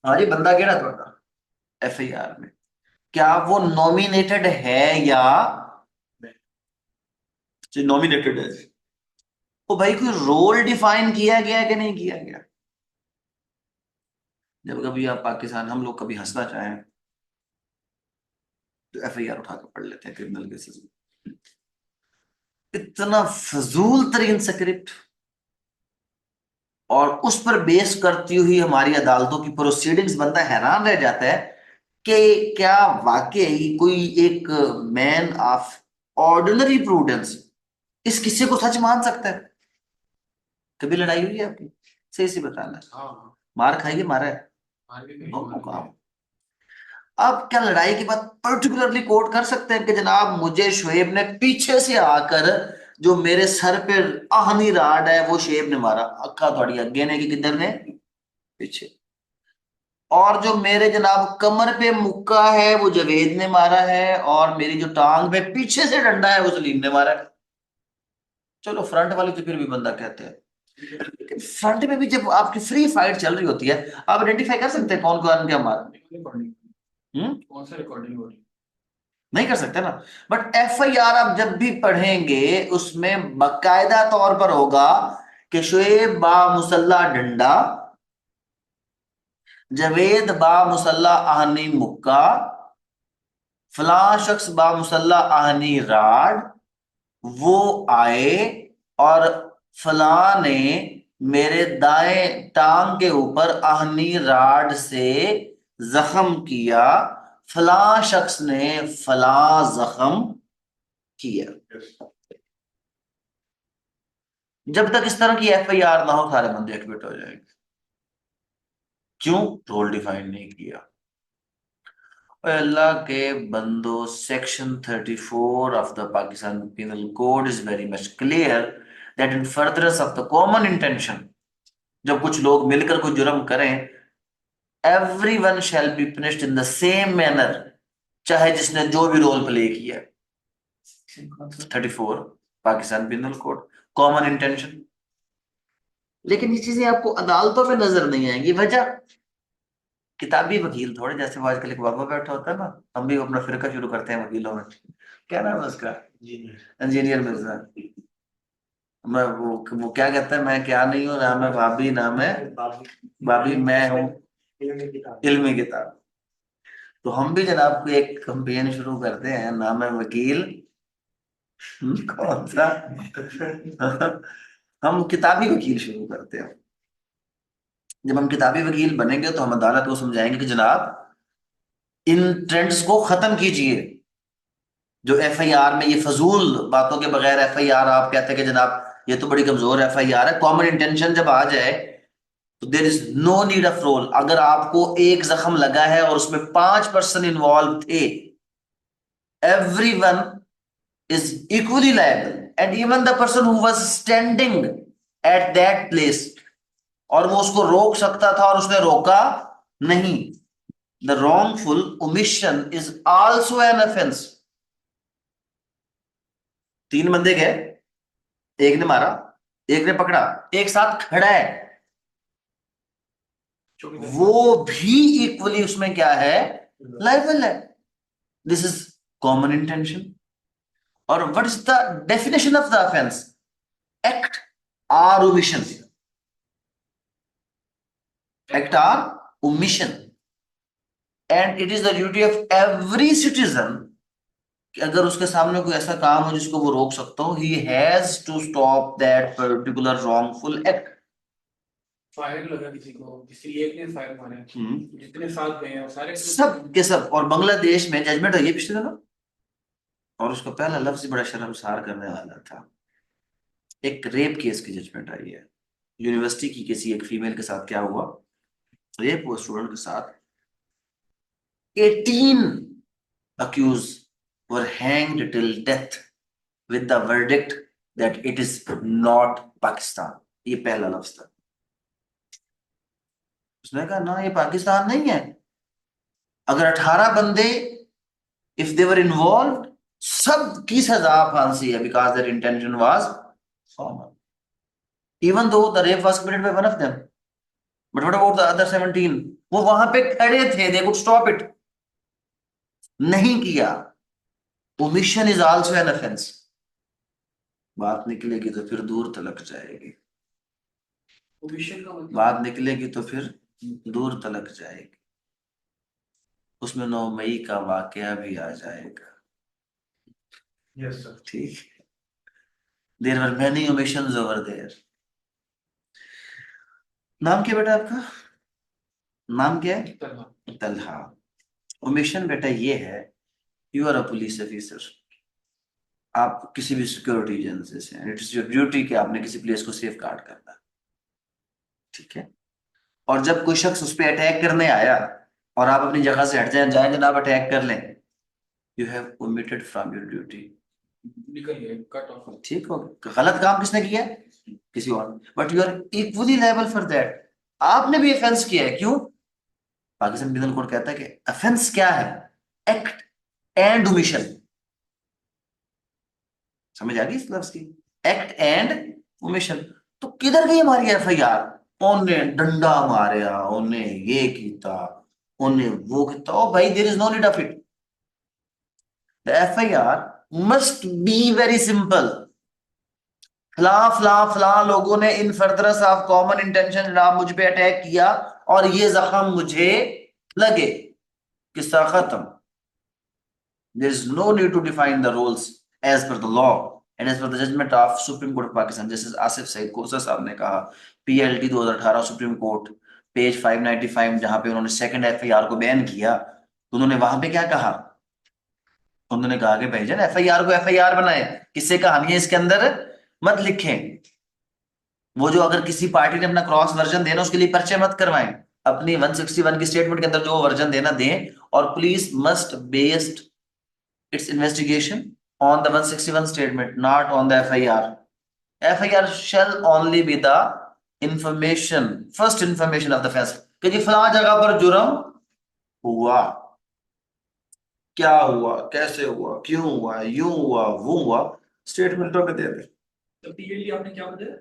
हाँ जी, बंदा केड़ा थोड़ा एफआईआर में, क्या वो नॉमिनेटेड है या नॉमिनेटेड है? तो भाई कोई रोल डिफाइन किया गया कि नहीं किया गया? जब कभी आप पाकिस्तान, हम लोग कभी हंसना चाहें तो एफआईआर उठा कर पढ़ लेते हैं क्रिमिनल केसेस में। इतना फजूल तरीन स्क्रिप्ट, और उस पर बेस करती हुई हमारी अदालतों की प्रोसीडिंग्स, बंदा हैरान रह जाता है कि क्या वाकई कोई एक मैन ऑफ ऑर्डिनरी प्रूडेंस इस किस्से को सच मान सकता है? कभी लड़ाई हुई है आपकी? सही सी बताना। हाँ, मार खाई के मारा है? मार भी गई, नो मार भी काम। गई। अब क्या लड़ाई के बाद पर्टिकुलरली कोर्ट कर सकते हैं कि जनाब मुझे शुएब ने पीछे से आकर जो मेरे सर पे आहनी राड है वो शुएब ने मारा, अक्खा थोड़ी अगे ने कि किधर ने? पीछे। और जो मेरे जनाब कमर पे मुक्का है वो जवेद ने मारा है, और मेरी जो टांग पे पीछे से डंडा है वो सलीम ने मारा है। चलो फ्रंट वाली तो फिर भी बंदा कहते हैं, लेकिन फ्रंट में भी जब आपकी फ्री फाइट चल रही होती है, आप आइडेंटिफाई कर सकते हैं कौन कौन क्या मारा? रिकॉर्डिंग, हम्म, कौन सा रिकॉर्डिंग हो रही नहीं कर सकते ना। बट एफआईआर आप जब भी पढ़ेंगे उसमें बकायदा तौर पर होगा कि शुएब बा मुसल्ला डंडा, जवेद बा मुसल्ला आहनी मुक्का, फलां शख्स बा मुसल्ला आहनी राड, वो आए और फलां ने मेरे दाएं टांग के ऊपर आहनी राड से जख्म किया, फलां शख्स ने फलां जख्म किया। है? जब तक इस तरह की एफआईआर ना हो सारे बंदे एक्विट हो जाएंगे। क्यों? रोल डिफाइन नहीं किया। और अल्लाह के बंदो, section 34 of the Pakistan penal code is very much clear that in furtherance of the common intention, जब कुछ लोग मिलकर कोई जुर्म करें, everyone shall be punished in the same manner, चाहे जिसने जो भी रोल प्ले किया। 34 Pakistan penal code, common intention. लेकिन ये चीजें आपको अदालतों में नजर नहीं आएंगी। वजह, किताबी वकील थोड़े, जैसे वो आजकल एक बाबा बैठा होता है ना, हम भी अपना फिरका शुरू करते हैं वकीलों में, क्या नाम है उसका? इंजीनियर मिर्जा। मैं वो क्या कहता है, मैं क्या नहीं हूँ, नाम है भाभी, नाम है भाभी, मैं हूँ इल्मी किताब। तो हम भी जनाब को एक कंपेन शुरू करते हैं, नाम है वकील। कौन सा? हम किताबी वकील शुरू करते हैं। जब हम किताबी वकील बनेंगे तो हम अदालत को समझाएंगे कि जनाब इन ट्रेंड्स को खत्म कीजिए। जो एफआईआर में ये फजूल बातों के बगैर एफआईआर आप कहते हैं कि जनाब ये तो बड़ी कमजोर एफआईआर है, कॉमन इंटेंशन जब आ जाए तो there is no need of role. अगर आपको एक जख्म लगा है और उसमें 5 पर्सन इन्वॉल्व थे, everyone is equally liable, and even the person who was standing at that place, और वो उसको रोक सकता था और उसने रोका नहीं। The wrongful omission is also an offense। 3 बंदे गए, एक ने मारा, एक ने पकड़ा, एक साथ खड़ा है, वो भी इक्वली उसमें क्या है? लाइबल है। This is common intention. और what is the definition of the offence? Act or omission. Act or omission, and it is the duty of every citizen कि अगर उसके सामने कोई ऐसा काम हो जिसको वो रोक सकता हो, he has to stop that particular wrongful act। Fire लगा किसी को, किसी एक ने फायर मारा है, जितने साथ गए हैं वो सारे सब के सब। और बांग्लादेश में जजमेंट हुई है पिछले दिनों, और उसका पहला लफ्ज ही बड़ा शर्मसार करने वाला था। एक रेप केस की जजमेंट आई है। यूनिवर्सिटी की किसी एक फीमेल के साथ क्या हुआ, रेप हुआ स्टूडेंट के साथ। 18 accused were hanged till death with the verdict that it is not Pakistan। ये पहला लफ्ज था। उसने कहा ना, ये पाकिस्तान नहीं है। अगर 18 बंदे, इफ दे वर इन्वॉल्व, सब की सजा फांसी है, because there intention was common, even though the rape was committed by one of them, but what about the other 17? वो वहां पे खड़े थे, दे कुड स्टॉप इट, नहीं किया। Omission is also an offence. बात निकलेगी तो फिर दूर तलक जाएगी, ओमिशन का मतलब बात निकलेगी तो फिर दूर तलक जाएगी। उसमें 9 मई का वाकया भी आ जाएगा। Yes sir. ठीक है, there were many omissions over there. नाम क्या बेटा आपका? नाम क्या है? तरह तलहा। ओमिशन बेटा ये है, you are a police officer, आप किसी भी सिक्योरिटी एजेंसी से, इट इज योर ड्यूटी कि आपने किसी प्लेस को सेफ गार्ड करना है, ठीक है। और जब कोई शख्स उस पर अटैक करने आया और आप अपनी जगह से हट जाए, जाए जनाब अटैक कर लें, you have omitted from your duty. निकल गया, कट ऑफ। ठीक हो, गलत काम किसने किया है? किसी और। But you are equally liable for that. आपने भी ऑफेंस किया है। क्यों? पाकिस्तान पिनल कोड कहता है कि ऑफेंस क्या है? Act and omission. समझ आ गई इस लफ्ज की? Act and omission. तो किधर गई हमारी एफआईआर? ओने डंडा मारिया, ओने ये कीता, ओने वो कीता। ओ भाई, there is no need of it. The FIR must be very simple. फला फला फला लोगों ने in furtherance of common intention जनाब मुझ पे अटैक किया और ये जख्म मुझे लगे। किस्सा खत्म। There is no need to define the roles as per the law and as per the judgment of Supreme Court of Pakistan। जैसे आसिफ सईद कोसर साहब ने कहा, पीएलटी 2018 सुप्रीम कोर्ट पेज 595, जहां पे उन्होंने सेकंड एफआईआर को बैन किया, तो उन्होंने वहां पे क्या कहा? उन्होंने कहा कि भाईजान एफआईआर को एफआईआर बनाए, किससे कहानियां इसके अंदर मत लिखें। वो जो अगर किसी पार्टी ने अपना क्रॉस वर्जन देना, उसके लिए पर्चे मत करवाएं। अपनी 161 की स्टेटमेंट के अंदर जो वर्जन देना दें। और police must based its investigation on the 161 statement, not on the FIR। FIR shall only be the information, first information of the offense, कि जी फला जगह पर जुर्म हुआ, क्या हुआ, कैसे हुआ, क्यों हुआ, यूं हुआ, वो हुआ, स्टेटमेंटों के दे दे। तो पीएलडी आपने क्या बताया?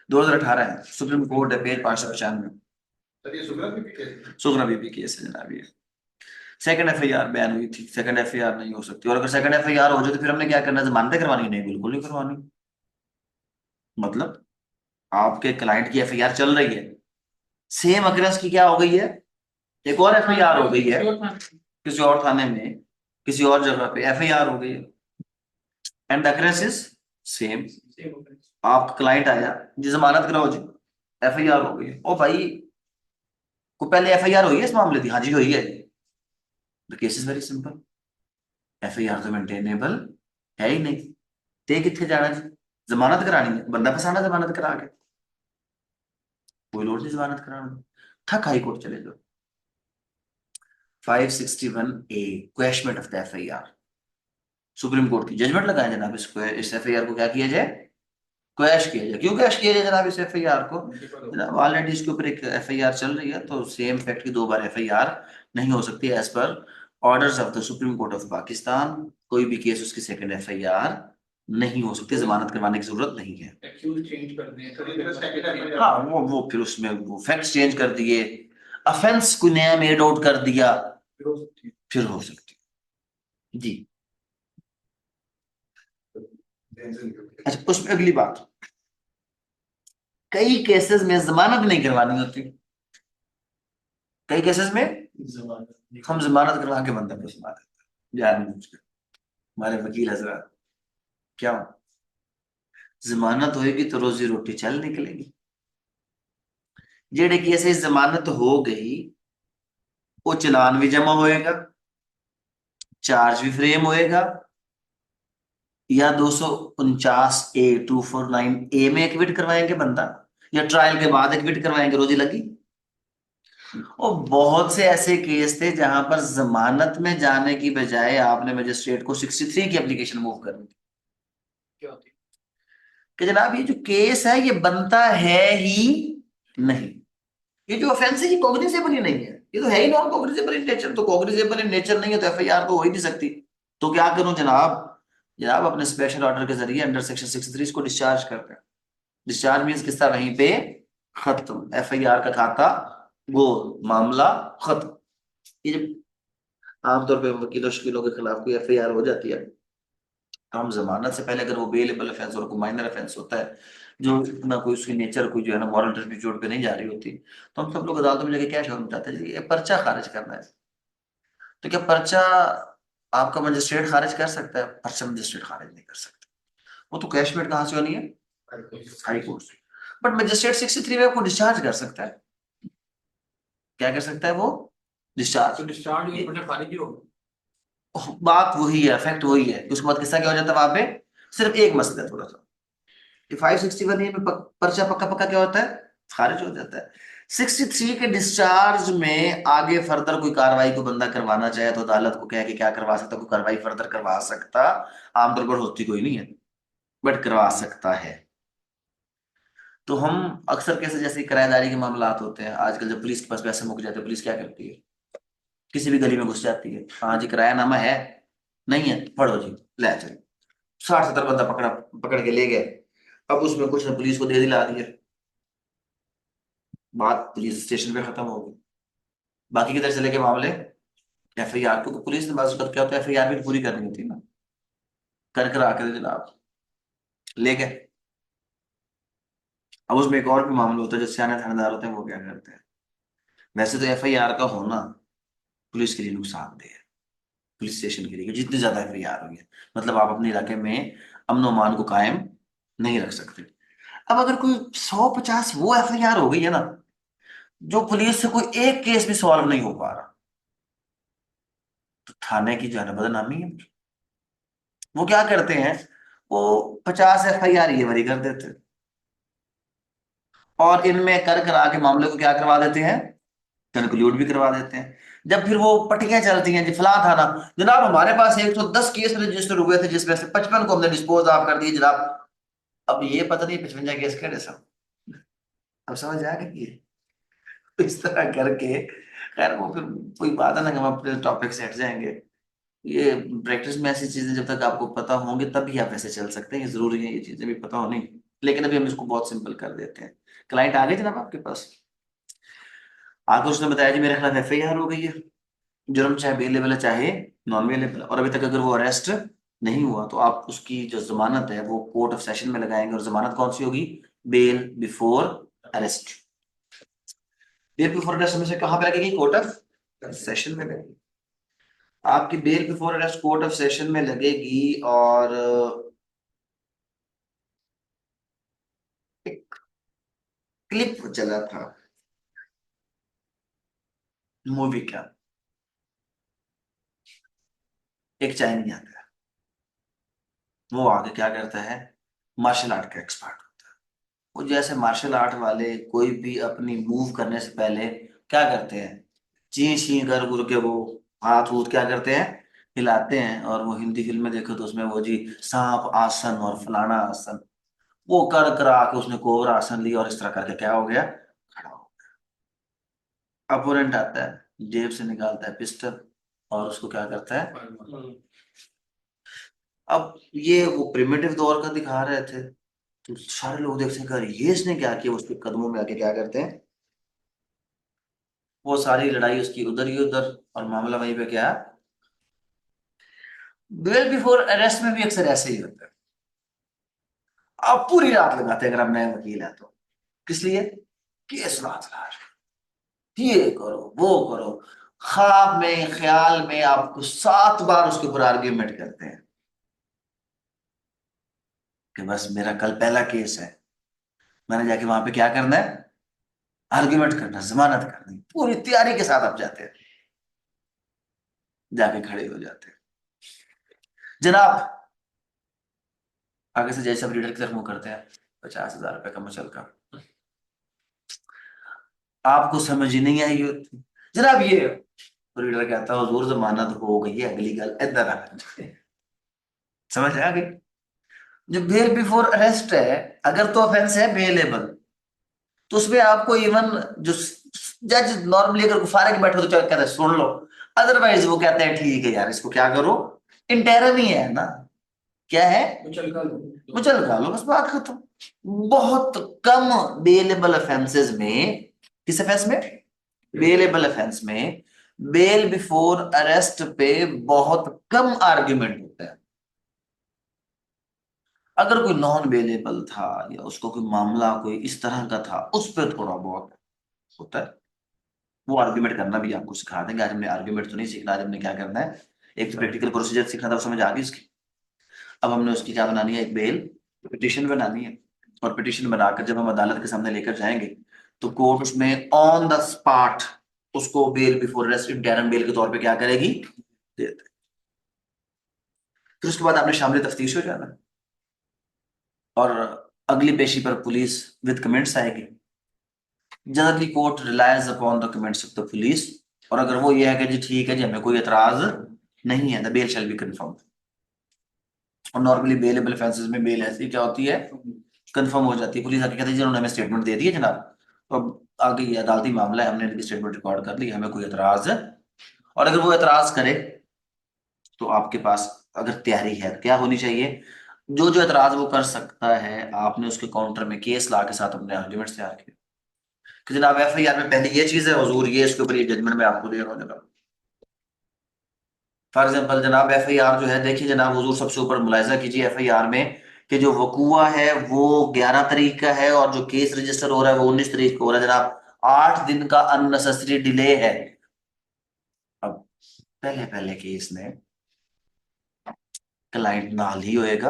2018 है, सुप्रीम कोर्ट है, पेज 595। सर ये सुगरा बीबी केस? सुगना बीबी केस है जनाब ये। सेकंड एफआईआर बैन हुई थी, सेकंड एफआईआर नहीं हो सकती। और अगर सेकंड एफआईआर हो जाए तो फिर हमने क्या करना है? जमानतें करवानी? नहीं, बिल्कुल नहीं करवानी। मतलब आपके क्लाइंट की एफआईआर चल रही है, सेम अक्रेंस की क्या हो गई है, एक और एफआईआर हो गई है किसी और थाने में, किसी और जगह पे एफआईआर हो गई है, and the occurrences is same. आपका क्लाइंट आया जी जमानत कराओ जी, एफआईआर हो गई है। ओ भाई, को पहले एफआईआर हुई है इस मामले की? हाँ जी हुई है। The case is very simple. FIR तो मेंटेनेबल है ही नहीं, ते कितने जाना जी? जमानत करानी है, बंदा फसाना जमानत करा के, कोई लोड नहीं जमानत कराना। ठक हाई कोर्ट चले जाओ। 561A quashment of the FIR, supreme court की जजमेंट लगाए जनाब, इस एफआईआर को क्या किया जाए? क्वैश किया जाए। क्यों क्वैश किया जाए जनाब इस एफआईआर को? जनाब ऑलरेडी इसके ऊपर एक एफआईआर चल रही है, तो सेम फैक्ट की दो बार एफआईआर नहीं हो सकती as per orders of the supreme court of Pakistan. कोई भी केस उसकी सेकंड एफआईआर नहीं हो सकती, जमानत करवाने की जरूरत नहीं है। एक्यूज चेंज कर दिए। हाँ, वो फिर उसमें वो फैक्ट्स चेंज कर दिए, ऑफेंस को नया मेड आउट कर दिया, फिर हो सकती है जी। अच्छा, उसमें अगली बात, कई केसेस में जमानत नहीं करवानी होती। कई केसेस में हम जमानत करवा के बंदा फंसा देते हैं जानबूझकर। हमारे वकील हजरात, क्या जमानत होएगी तो रोजी रोटी चल निकलेगी। जेड़े केस जमानत हो गई वो चलान भी जमा होएगा, चार्ज भी फ्रेम होएगा, या 249 A 249 A में एक्विट करवाएंगे बंदा, या ट्रायल के बाद एक्विट करवाएंगे, रोजी लगी। और बहुत से ऐसे केस थे जहां पर जमानत में जाने की बजाय आपने मजिस्ट्रेट को 63 की एप्लीकेशन मूव करनी थी क्या होती कि जनाब ये जो केस है ये बनता है ही नहीं, ये जो ऑफेंस है ये कॉग्निजेबल ही नहीं है, ये तो है ही नॉन कॉग्निजेबल इन नेचर, तो कॉग्निजेबल इन नेचर नहीं है तो एफआईआर तो हो ही नहीं सकती। तो क्या करूं जनाब, जनाब अपने स्पेशल ऑर्डर के जरिए अंडर सेक्शन 63 इसको डिस्चार्ज कर दें। डिस्चार्ज मीन्स किस्सा वहीं पे खत्म, एफआईआर का खाता गोल, मामला खत्म। ये जब आमतौर पे वकीलों शकीलों के खिलाफ कोई एफआईआर हो जाती है तो हम जमानत से पहले, अगर वो बेलेबल ऑफेंस और कोई माइनर ऑफेंस होता है जो ना कोई उसकी नेचर कोई जो है ना मॉरल टर्पीट्यूड पे नहीं जा रही होती, तो हम सब लोग अदालतों में जाके क्या शर्म चाहते हैं जी, ये पर्चा खारिज करना है। तो क्या पर्चा आपका मजिस्ट्रेट खारिज कर सकता है? पर्चा मजिस्ट्रेट खारिज नहीं कर सकता। वो तो कैशमेट कहाँ से होनी है? है? हाई कोर्ट से। बट मजिस्ट्रेट 63 में आपको डिस्चार्ज कर सकता है। क्या कर सकता है वो? डिस्चार्ज। तो डिस्चार्ज ये पर्चा खारिज ही हो। बात वही है, फैक्ट वही है कि उसके बाद किस्सा क्या हो जाता है वहां पे, सिर्फ एक मसला है थोड़ा सा, कि 561 में पर्चा पक्का पक्का क्या होता है, खारिज हो जाता है। 63 के डिस्चार्ज में आगे फर्दर कोई कार्रवाई को बंदा करवाना चाहे तो अदालत को कह के क्या करवा सकता, कोई कार्रवाई फर्दर करवा सकता, आमतौर पर होती कोई नहीं है बट करवा सकता है। तो हम अक्सर कैसे, जैसे किराएदारी के मामलात होते हैं आजकल, जब पुलिस के पास पैसे मुक जाते हैं पुलिस क्या करती है, किसी भी गली में घुस जाती है, हाँ जी किरायानामा है, नहीं है पढ़ो जी, ले चलो, 60 70 बंदा पकड़ा, पकड़ के ले गए। अब उसमें कुछ ने पुलिस को दे दिला दिया, बात पुलिस स्टेशन पे खत्म हो गई। बाकी किधर चले गए मामले, एफआईआर, क्योंकि पुलिस ने बात क्या होता है एफआईआर भी पूरी करनी होती है ना, कर आके जनाब ले गए। अब उसमें एक और भी मामला होता है, जो सियाने थानेदार होते हैं वो क्या करते हैं, वैसे तो एफआईआर का होना पुलिस के लिए नुकसानदेह है, पुलिस स्टेशन के लिए, कि जितनी ज्यादा एफआईआर हुई है मतलब आप अपने इलाके में अमन अमान को कायम नहीं रख सकते। अब अगर कोई 150 वो एफआईआर हो गई है ना, जो पुलिस से कोई एक केस भी सॉल्व नहीं हो पा रहा, तो थाने की जो है ना बदनामी है। वो क्या करते हैं, वो 50 एफआईआर ये भरी कर देते हैं और इनमें कर करा के मामले को क्या करवा देते हैं, कंक्लूड भी करवा देते हैं। जब फिर वो पटियां चलती हैं जी फलां थाना, जनाब हमारे पास 110 केस रजिस्टर हुए थे जिसमें से 55 को हमने डिस्पोज ऑफ कर दिए जनाब। अब ये पता नहीं 55 केस करे सब, अब समझ आ गई ये। तो इस तरह करके, खैर वो फिर कोई बात है ना कि हम अपने टॉपिक से हट जाएंगे। ये प्रैक्टिस में ऐसी चीजें जब तक आपको पता होंगे तभी आप ऐसे चल सकते हैं, ये जरूरी है ये चीजें भी पता होनी। लेकिन अभी हम इसको बहुत सिंपल कर देते हैं। क्लाइंट आ गए जनाब आपके पास, आकर उसने बताया जी मेरे खिलाफ एफआईआर हो गई है, जुर्म चाहे बेलेबल है चाहे नॉन बेलेबल, और अभी तक अगर वो अरेस्ट नहीं हुआ तो आप उसकी जो जमानत है वो कोर्ट ऑफ सेशन में लगाएंगे। और जमानत कौन सी होगी, bail before arrest. Bail before arrest में से कहां पे लगेगी, कोर्ट ऑफ सेशन में लगेगी। आपकी bail before arrest court of session में लगेगी। और एक क्लिप चला था मूवी का, एक चाइनीज आता है, वो आगे क्या करता है, मार्शल आर्ट का एक्सपर्ट होता है। वो जैसे मार्शल आर्ट वाले कोई भी अपनी मूव करने से पहले क्या करते हैं, ची शी कर गुर के वो हाथ वूथ क्या करते हैं, हिलाते हैं। और वो हिंदी फिल्म में देखो तो उसमें वो जी सांप आसन और फलाना आसन, वो कर करा के उसने कोबरा आसन लिया और इस तरह करके क्या हो गया, खड़ा हो। अपोनेंट आता है जेब से निकालता है पिस्टल और उसको क्या करता है, अब ये वो प्रिमिटिव दौर का दिखा रहे थे तो सारे लोग देखते हैं कि अरे ये इसने क्या किया, उसके कदमों में आके क्या करते हैं, वो सारी लड़ाई उसकी उधर ही उधर और मामला वहीं पे क्या, बेल बिफोर अरेस्ट में भी अक्सर ऐसे ही होता है। आप पूरी रात लगाते हैं अगर आप नए वकील हैं तो, किस लिए, केस रात रात, ये करो वो करो, ख्वाब में ख्याल में आपको 7 बार उसके ऊपर आर्ग्यूमेंट करते हैं कि बस मेरा कल पहला केस है, मैंने जाके वहां पे क्या करना है, आर्ग्यूमेंट करना, जमानत करनी, पूरी तैयारी के साथ आप जाते हैं, जाके खड़े हो जाते हैं, जनाब आगे से जैसे आप रीडर की तरफ मुंह करते हैं, 50,000 रुपए का मचल का, आपको समझ ही नहीं आई होती, जनाब ये, रीडर कहता है हुजूर जमानत हो गई है, अगली गल इधर आ जाए। समझ आ गई? जो बेल बिफोर अरेस्ट है, अगर तो ऑफेंस है बेलेबल, तो उसमें आपको इवन जो जज नॉर्मली अगर गुफारे के बैठे हो तो कहते हैं सुन लो, अदरवाइज वो कहते हैं ठीक है यार इसको क्या करो, इंटेरम ही है ना, क्या है, मुचलका लो। मुचलका लो, बस बात खत्म। बहुत कम बेलेबल ऑफेंसेस में, किस ऑफेंस में, बेलेबल ऑफेंस में बेल बिफोर अरेस्ट पे बहुत कम आर्ग्यूमेंट होता है। अगर कोई नॉन बेलेबल था या उसको कोई मामला कोई इस तरह का था, उस पर थोड़ा बहुत होता है, वो आर्ग्यूमेंट करना भी आपको सिखा देंगे। आज हमने आर्ग्यूमेंट तो नहीं सीखना, आज हमने क्या करना है, एक तो प्रैक्टिकल प्रोसीजर सीखना था, वो समझ आ गई उसकी। अब हमने उसकी क्या बनानी है, एक बेल पिटिशन बनानी है, और पिटिशन बनाकर जब हम अदालत के सामने लेकर जाएंगे तो कोर्ट उसमें ऑन द स्पॉट उसको bail before arrest interim bail के तौर पे क्या करेगी, दे दे। फिर उसके बाद आपने शामिल तफ्तीश हो जाना, और अगली पेशी पर पुलिस विद कमेंट्स आएगी। Generally court Reliance upon the comments of the police, और अगर वो ये है कि जी ठीक है जी हमें कोई एतराज नहीं है, the bail shall be confirm. और नॉर्मली बेलेबल ऑफेंसेस में बेल ऐसी क्या होती है, कंफर्म हो जाती है। पुलिस आके कहती है जिन्होंने हमें स्टेटमेंट दे दी है जनाब, तो अब आगे ये अदालती मामला है, हमने इनकी स्टेटमेंट रिकॉर्ड कर ली, हमें कोई एतराज है। और अगर वो एतराज करे तो आपके पास अगर तैयारी है तो क्या होनी चाहिए, जो जो एतराज वो कर सकता है आपने उसके काउंटर में केस ला के साथ अपने आर्ग्यूमेंट्स तैयार किए कि जनाब एफआईआर में पहले ये चीज है हुजूर, ये इसके ऊपर ये जजमेंट मैं आपको दे रहा हूँ जनाब। फॉर एग्जाम्पल जनाब एफआईआर जो है, देखिए जनाब हुजूर सबसे ऊपर मुलायजा कीजिए एफआईआर में कि जो वकूआ है वो 11 तारीख का है, और जो केस रजिस्टर हो रहा है वो 19 तारीख को हो रहा है जनाब, 8 दिन का अननेसेसरी डिले है। अब पहले पहले केस में क्लाइंट नाल ही होएगा,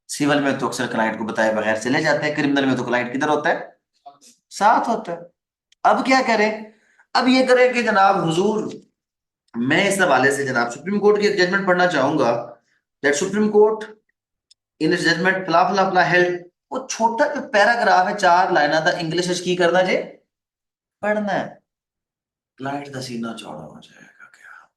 सिविल में तो अक्सर क्लाइंट को बताए बगैर चले जाते हैं, क्रिमिनल में तो क्लाइंट किधर होता है, साथ होता है। अब क्या करें, अब ये करें कि जनाब हुजूर मैं इस हवाले से जनाब सुप्रीम कोर्ट की एक जजमेंट पढ़ना चाहूंगा, that supreme court in judgement फला फला फला हेल्ड, वो छोटा जो पैराग्राफ है 4 लाइन का इंग्लिश की करना जे पढ़ना है, क्लाइंट का सीना चौड़ा हो जाएगा, क्या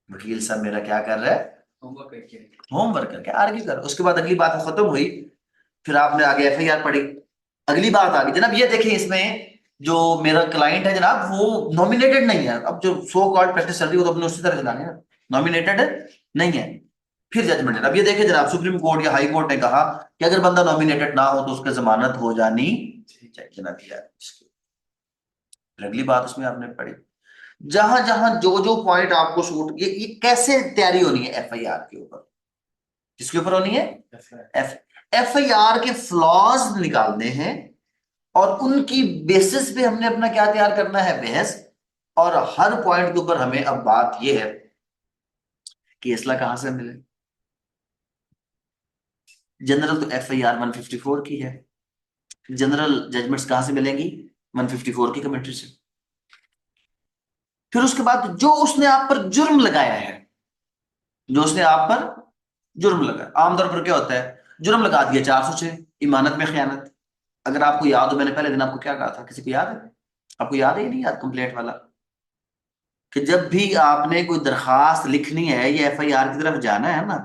वकील साहब मेरा क्या कर रहा है, होमवर्क करके आर्ग्यू कर, उसके बाद अगली बात खत्म हुई, फिर आपने आगे एफआईआर पढ़ी, अगली बात आ गई जनाब ये देखिए इसमें जो मेरा क्लाइंट है जनाब वो नॉमिनेटेड नहीं है, अब जो सो कॉल्ड प्रैक्टिस चल रही है वो तो अपने उसी तरह चलानी है, नॉमिनेटेड नहीं है। फिर जजमेंट है, अब ये देखिए जनाब सुप्रीम कोर्ट या हाई कोर्ट ने कहा कि अगर बंदा नॉमिनेटेड ना हो तो उसकी जमानत हो जानी चाहिए जनाब, फिर अगली बात उसमें आपने पढ़ी, जहां जहां जो जो पॉइंट आपको शूट, ये कैसे तैयारी होनी है एफआईआर के ऊपर, किसके ऊपर होनी है, एफ एफआईआर के फ्लॉज निकालने हैं, और उनकी बेसिस पे हमने अपना क्या तैयार करना है, बहस। और हर पॉइंट के ऊपर हमें अब बात यह है कि असला कहां से मिले, जनरल तो एफआईआर 154 की है, जनरल जजमेंट्स कहां से मिलेंगी, 154 की कमेंट्री से। फिर उसके बाद जो उसने आप पर जुर्म लगाया है, जो उसने आप पर जुर्म लगाया, आमतौर पर क्या होता है, जुर्म लगा दिया 406 इमानत में खयानत। अगर आपको याद हो मैंने पहले दिन आपको क्या कहा था, किसी को याद है, आपको याद है या नहीं याद, कंप्लेंट वाला, कि जब भी आपने कोई दरखास्त लिखनी है या एफआईआर की तरफ जाना है ना,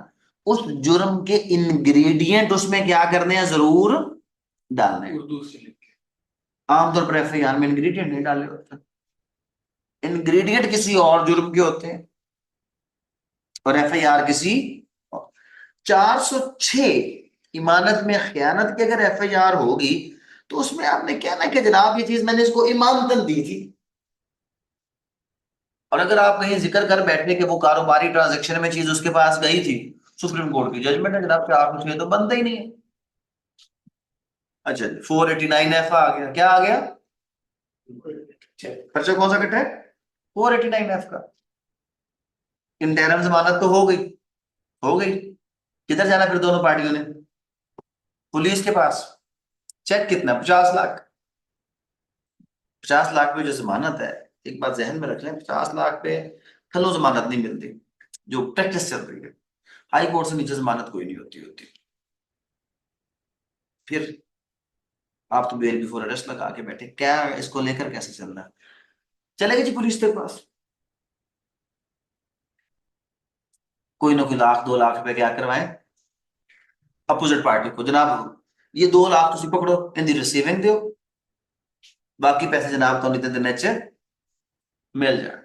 उस जुर्म के इंग्रेडिएंट उसमें क्या करने हैं, जरूर डालने हैं। उर्दू से लिख के। आमतौर पर एफआईआर में इंग्रेडिएंट नहीं डाले होते, इंग्रेडिएंट किसी और जुर्म के होते हैं और एफआईआर किसी। 406 इमानत में खयानत की अगर एफआईआर होगी तो उसमें आपने कहना कि जनाब ये चीज मैंने इसको इमानतन दी थी, और अगर आप कहीं जिक्र कर बैठे कि वो कारोबारी ट्रांजैक्शन में चीज उसके पास गई थी, सुप्रीम कोर्ट की जजमेंट है जनाब 406 तो बनता ही नहीं है। अच्छा 489 एफ आ गया, क्या आ गया, पर्चा कौन सा कटा है, 489 एफ का। इंटरम जमानत तो हो गई, हो गई, किधर जाना फिर दोनों पार्टियों ने, पुलिस के पास, चेक कितना, 50 लाख, 50 लाख पे जो जमानत है, एक बात जहन में रख लें, 50 लाख पे खलो जमानत नहीं मिलती जो प्रैक्टिस चल रही है। हाई कोर्ट से नीचे जमानत कोई नहीं होती। फिर आप तो बेल बिफोर अरेस्ट लगा के बैठे, क्या इसको लेकर कैसे चल रहा है? चलेगा जी पुलिस के पास, कोई ना कोई 1 लाख 2 लाख रुपए क्या करवाएं अपोजिट पार्टी को, जनाब ये 2 लाख तुम पकड़ो, इनकी रिसीविंग दो, बाकी पैसे जनाब तो इतने दिन च मिल जाए।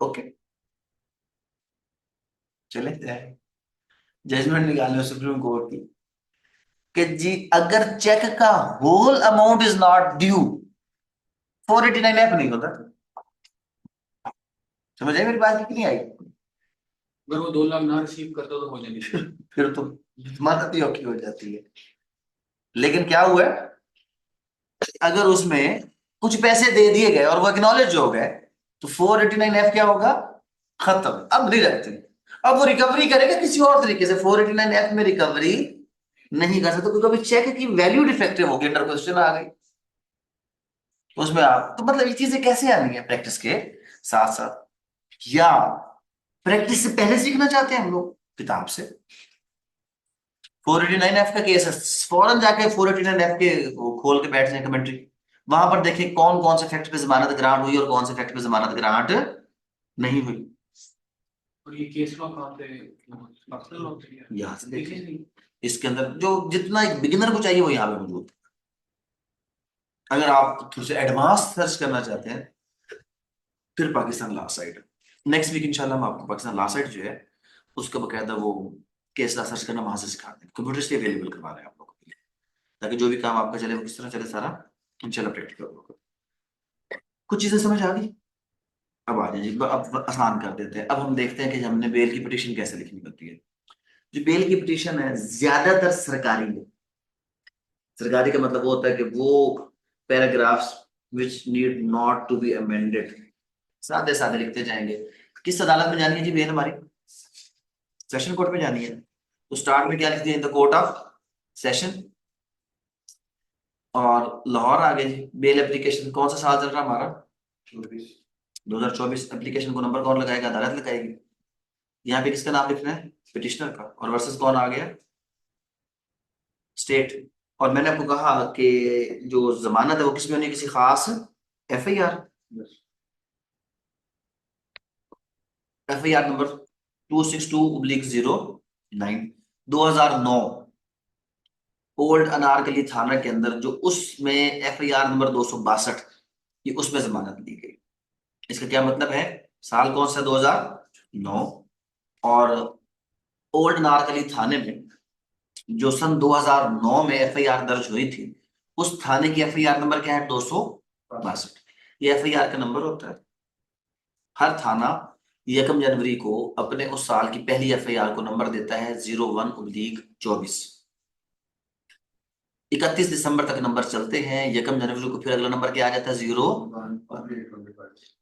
ओके, चले जजमेंट निकालने सुप्रीम कोर्ट की कि जी अगर चेक का whole amount is not due, 489F नहीं होता। समझ आई मेरी बात कि नहीं आई? अगर वो 2 लाख ना रिसीव करता तो हो जानी चाहिए। फिर तो जमानत ही औखी हो जाती है। लेकिन क्या हुआ है, अगर उसमें कुछ पैसे दे दिए गए और वो एक्नॉलेज हो गए, तो 489F क्या होगा, खत्म, अब नहीं रखते। अब वो रिकवरी करेगा किसी और तरीके से, 489F में रिकवरी नहीं कर सकते क्योंकि अभी चेक की वैल्यू डिफेक्टिव होगी, अंडर क्वेश्चन आ गई। तो उसमें आप तो मतलब ये चीजें कैसे आनी है प्रैक्टिस के साथ साथ, या प्रैक्टिस से पहले सीखना चाहते हैं हम लोग किताब से? 489F का केस है, फौरन जाके 489F के वो खोल के बैठ जाए कमेंट्री, वहां पर देखें कौन कौन से फैक्ट पे जमानत ग्रांट हुई और कौन से फैक्ट पे जमानत ग्रांट नहीं हुई। और ये केस लॉ कहाँ से, पर्सनल लॉ से यहाँ से देखे देखिए, नहीं। इसके अंदर जो जितना एक बिगिनर को चाहिए वो यहाँ पे मौजूद है। अगर आप थोड़ा सा एडवांस सर्च करना चाहते हैं, फिर Pakistan law site, next week इंशाल्लाह हम आपको पाकिस्तान लॉ साइट जो है उसका बकायदा वो केस लॉ सर्च करना वहां से सिखा दें, कंप्यूटर से अवेलेबल करवा रहे हैं आप लोगों के लिए, ताकि जो भी काम आपका चले वो किस तरह चले सारा इंशाल्लाह प्रैक्टिकल होगा। कुछ चीजें समझ आ गई? अब आ जाइए, अब आसान कर देते हैं। अब हम देखते हैं कि हमने बेल की पिटीशन कैसे लिखनी होती है। जो बेल की पिटीशन है ज्यादातर सरकारी है। सरकारी का मतलब वो होता है कि वो paragraphs which need not to be amended, सादे सादे लिखते जाएंगे। किस अदालत में जानी है जी बेल हमारी? सेशन कोर्ट में जानी है। तो स्टार्ट में क्या लिखते हैं, in the court of session, और लाहौर आ गए जी। बेल एप्लीकेशन कौन सा साल चल रहा है हमारा? 2024। एप्लीकेशन को नंबर कौन लगाएगा? अदालत लगाएगी। यहाँ पे किसका नाम लिखना है? पिटिशनर का। और वर्सेस कौन आ गया? स्टेट। और मैंने आपको कहा कि जो जमानत है वो किसमें होनी है? किसी खास FIR, FIR number 262/09 2009, old Anarkali थाना के अंदर, जो उसमें FIR नंबर 262, ये उसमें जमानत दी गई। इसका क्या मतलब है? साल कौन सा? 2009। और ओल्ड अनारकली थाने में जो सन 2009 में FIR दर्ज हुई थी, उस थाने की FIR नंबर क्या है? 262। ये FIR का नंबर होता है। हर थाना 1 जनवरी को अपने उस साल की पहली FIR को नंबर देता है 01/24। 31 दिसंबर तक नंबर चलते हैं। 1 जनवरी को फिर अगला नंबर क्या आ जाता है? 0।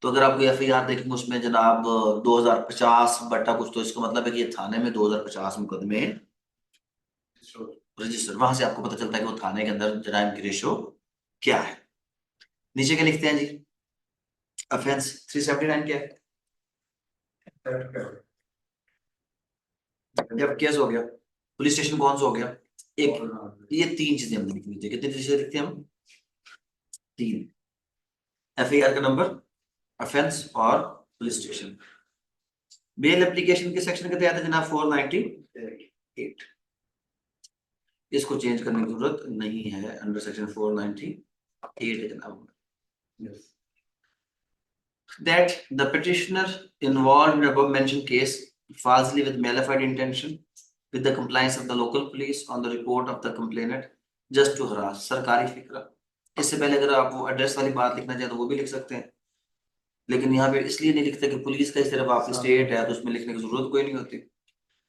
तो अगर आपको FIR देखेंगे उसमें जनाब 2050 बटा कुछ, तो इसका मतलब है कि ये थाने में 2050 मुकदमे रजिस्टर, वहां से आपको पता चलता है कि वो थाने के अंदर जराइम की रेशो क्या है। नीचे क्या लिखते हैं जी? ऑफेंस 379 क्या है? जब केस हो गया, पुलिस स्टेशन कौन सा हो गया? एक। ये 3 चीजें हमने लिखनी चाहिए। कितनी चीजें लिखते हैं हम? 3। FIR का नंबर, ऑफेंस और पुलिस स्टेशन। बेल एप्लीकेशन के सेक्शन के तहत है जनाब 498। इसको चेंज करने की जरूरत नहीं है, अंडर सेक्शन 498 है जनाब। That the petitioner involved in the above mentioned case falsely with malified intention with the compliance of the local police on the report of the complainant just to harass। सरकारी फिक्रा। इससे पहले अगर आप वो address वाली बात लिखना चाहें तो वो भी लिख सकते हैं, लेकिन यहाँ पे इसलिए नहीं लिखते कि पुलिस का सिर्फ आपकी स्टेट है तो उसमें लिखने की जरूरत कोई नहीं होती।